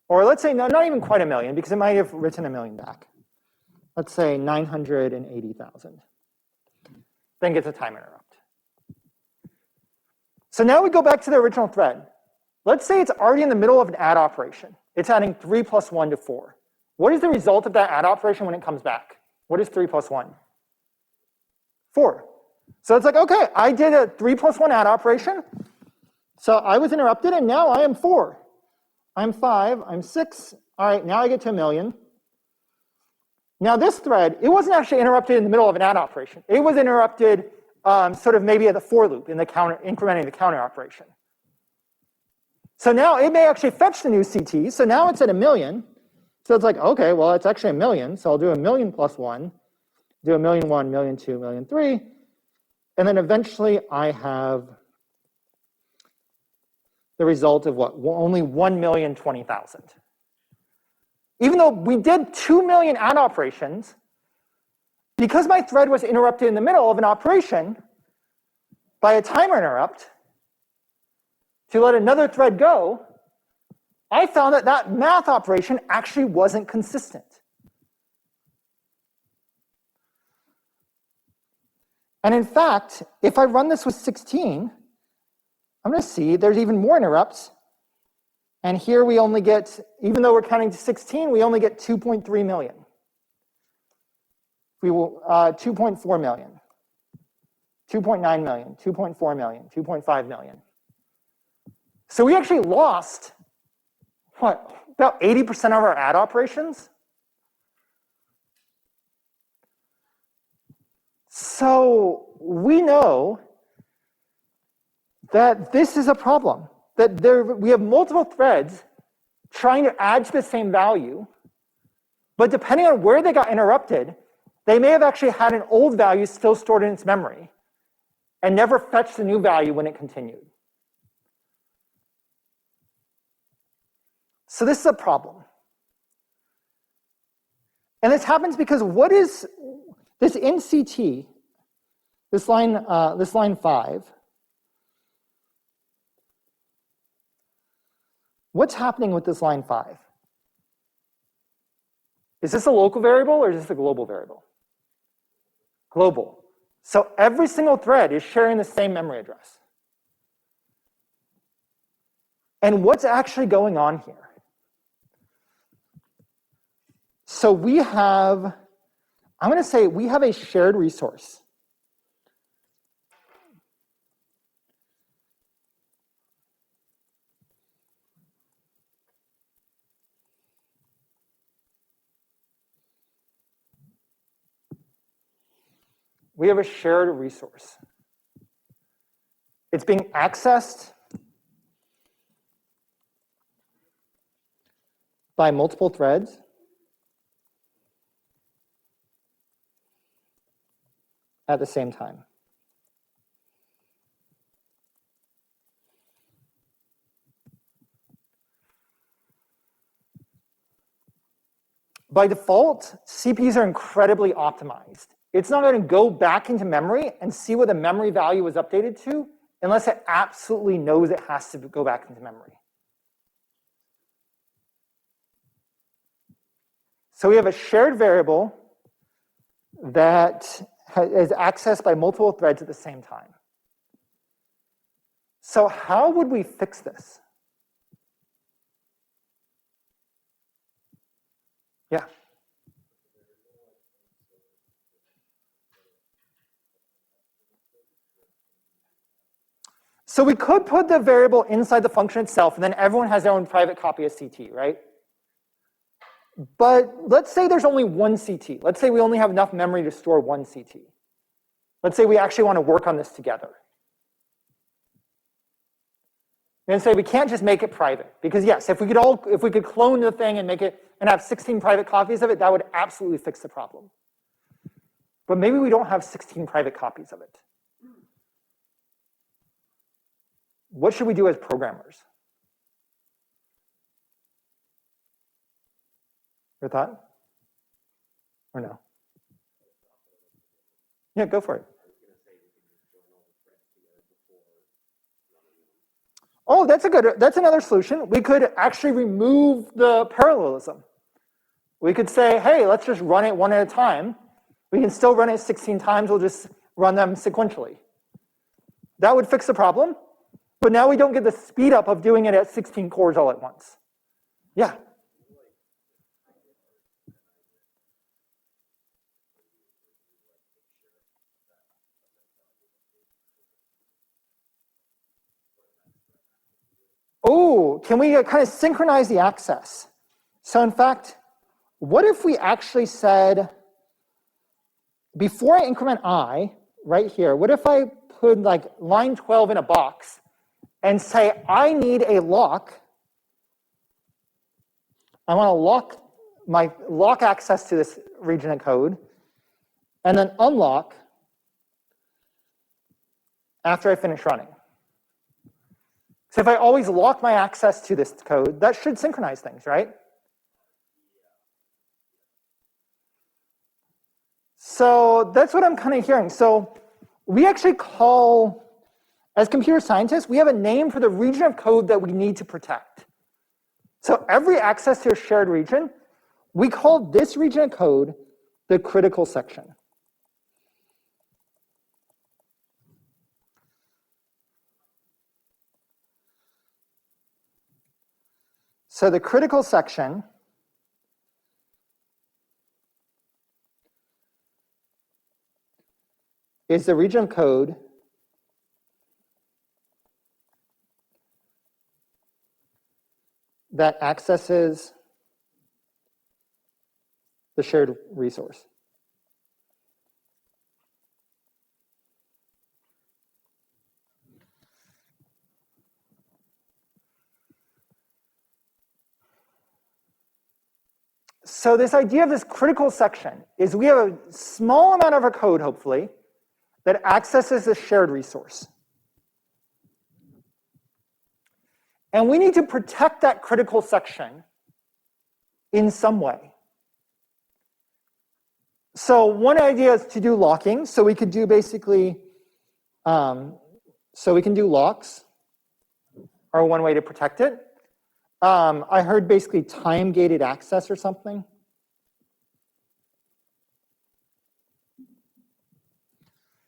Or let's say, no, not even quite 1 million, because it might have written 1 million back. Let's say 980,000. Then gets a time interrupt. So now we go back to the original thread. Let's say it's already in the middle of an add operation. It's adding 3 plus 1 to 4. What is the result of that add operation when it comes back? What is 3 plus 1? 4. So it's like, okay, I did a 3 plus 1 add operation. So I was interrupted, and now I am 4. I'm 5, I'm 6. All right, now I get to 1 million. Now this thread, it wasn't actually interrupted in the middle of an add operation. It was interrupted sort of maybe at the for loop in the counter, incrementing the counter operation. So now it may actually fetch the new CT. So now it's at 1 million. So it's like, okay, well, it's actually 1 million. So I'll do 1 million plus 1, do 1 million 1, 1 million 2, 1 million 3. And then eventually I have the result of what? Only 1,020,000. Even though we did 2 million add operations, because my thread was interrupted in the middle of an operation by a timer interrupt to let another thread go, I found that that math operation actually wasn't consistent. And in fact, if I run this with 16, I'm going to see there's even more interrupts. And here we only get, even though we're counting to 16, we only get 2.3 million. We will 2.4 million, 2.9 million, 2.4 million, 2.5 million. So we actually lost, what, about 80% of our add operations? So we know that this is a problem, that we have multiple threads trying to add to the same value, but depending on where they got interrupted, they may have actually had an old value still stored in its memory and never fetched the new value when it continued. So this is a problem. And this happens because what is this in CT, this line 5, what's happening with this line 5? Is this a local variable or is this a global variable? Global. So every single thread is sharing the same memory address. And what's actually going on here? So we have, I'm going to say we have a shared resource. We have a shared resource. It's being accessed by multiple threads. At the same time. By default, CPUs are incredibly optimized. It's not going to go back into memory and see what the memory value was updated to unless it absolutely knows it has to go back into memory. So we have a shared variable that is accessed by multiple threads at the same time. So how would we fix this? Yeah. So we could put the variable inside the function itself, and then everyone has their own private copy of CT, right? But let's say there's only one CT. Let's say we only have enough memory to store one CT. Let's say we actually want to work on this together. And say we can't just make it private, because yes, if we could clone the thing and make it and have 16 private copies of it, that would absolutely fix the problem. But maybe we don't have 16 private copies of it. What should we do as programmers? Your thought? Or no? Yeah, go for it. I was going to Oh, that's another solution. We could actually remove the parallelism. We could say, hey, let's just run it one at a time. We can still run it 16 times. We'll just run them sequentially. That would fix the problem. But now we don't get the speed up of doing it at 16 cores all at once. Yeah. Oh, can we kind of synchronize the access? So in fact, what if we actually said, before I increment I, right here, what if I put like line 12 in a box and say, I need a lock. I want to lock access to this region of code, and then unlock after I finish running. So if I always lock my access to this code, that should synchronize things, right? So that's what I'm kind of hearing. So we actually call, as computer scientists, we have a name for the region of code that we need to protect. So every access to a shared region, we call this region of code the critical section. So the critical section is the region of code that accesses the shared resource. So this idea of this critical section is we have a small amount of our code, hopefully, that accesses the shared resource. And we need to protect that critical section in some way. So one idea is to do locking. So we could do basically, so we can do locks, are one way to protect it. I heard basically time-gated access or something.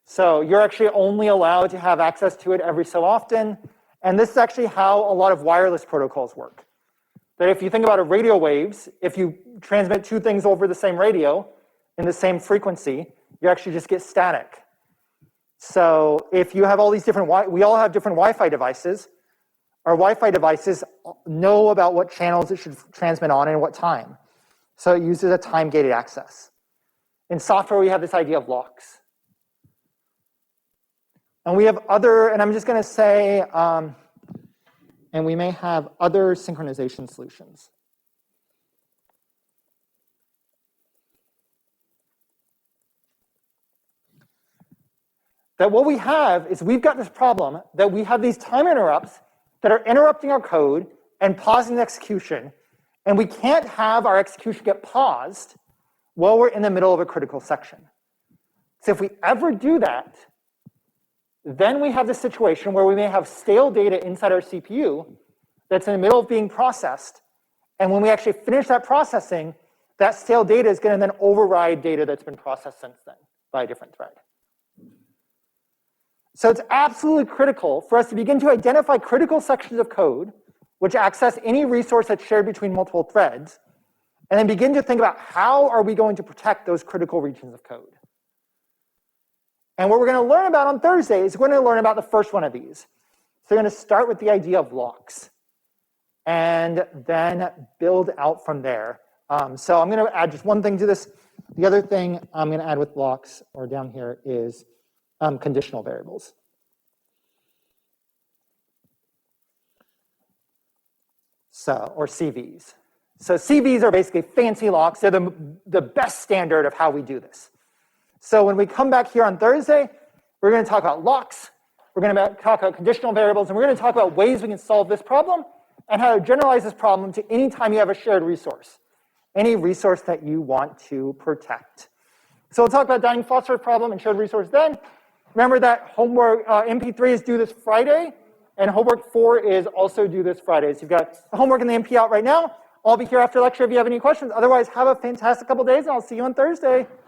So you're actually only allowed to have access to it every so often. And this is actually how a lot of wireless protocols work. That if you think about radio waves, if you transmit two things over the same radio in the same frequency, you actually just get static. So if you have all these different, we all have different Wi-Fi devices. Our Wi-Fi devices know about what channels it should transmit on and what time. So it uses a time-gated access. In software, we have this idea of locks. And we have other, and I'm just going to say, and we may have other synchronization solutions. That what we have is we've got this problem that we have these time interrupts that are interrupting our code and pausing the execution, and we can't have our execution get paused while we're in the middle of a critical section. So if we ever do that, then we have this situation where we may have stale data inside our CPU that's in the middle of being processed, and when we actually finish that processing, that stale data is going to then override data that's been processed since then by a different thread. So it's absolutely critical for us to begin to identify critical sections of code which access any resource that's shared between multiple threads, and then begin to think about how are we going to protect those critical regions of code. And what we're going to learn about on Thursday is we're going to learn about the first one of these. So we're going to start with the idea of locks and then build out from there. So I'm going to add just one thing to this. The other thing I'm going to add with locks, or down here, is conditional variables. So, or CVs. So CVs are basically fancy locks. They're the best standard of how we do this. So when we come back here on Thursday, we're going to talk about locks, we're going to talk about conditional variables, and we're going to talk about ways we can solve this problem and how to generalize this problem to any time you have a shared resource, any resource that you want to protect. So we'll talk about dying phosphorus problem and shared resource then. Remember that homework, MP3 is due this Friday. And homework 4 is also due this Friday. So you've got the homework and the MP out right now. I'll be here after lecture if you have any questions. Otherwise, have a fantastic couple days, and I'll see you on Thursday.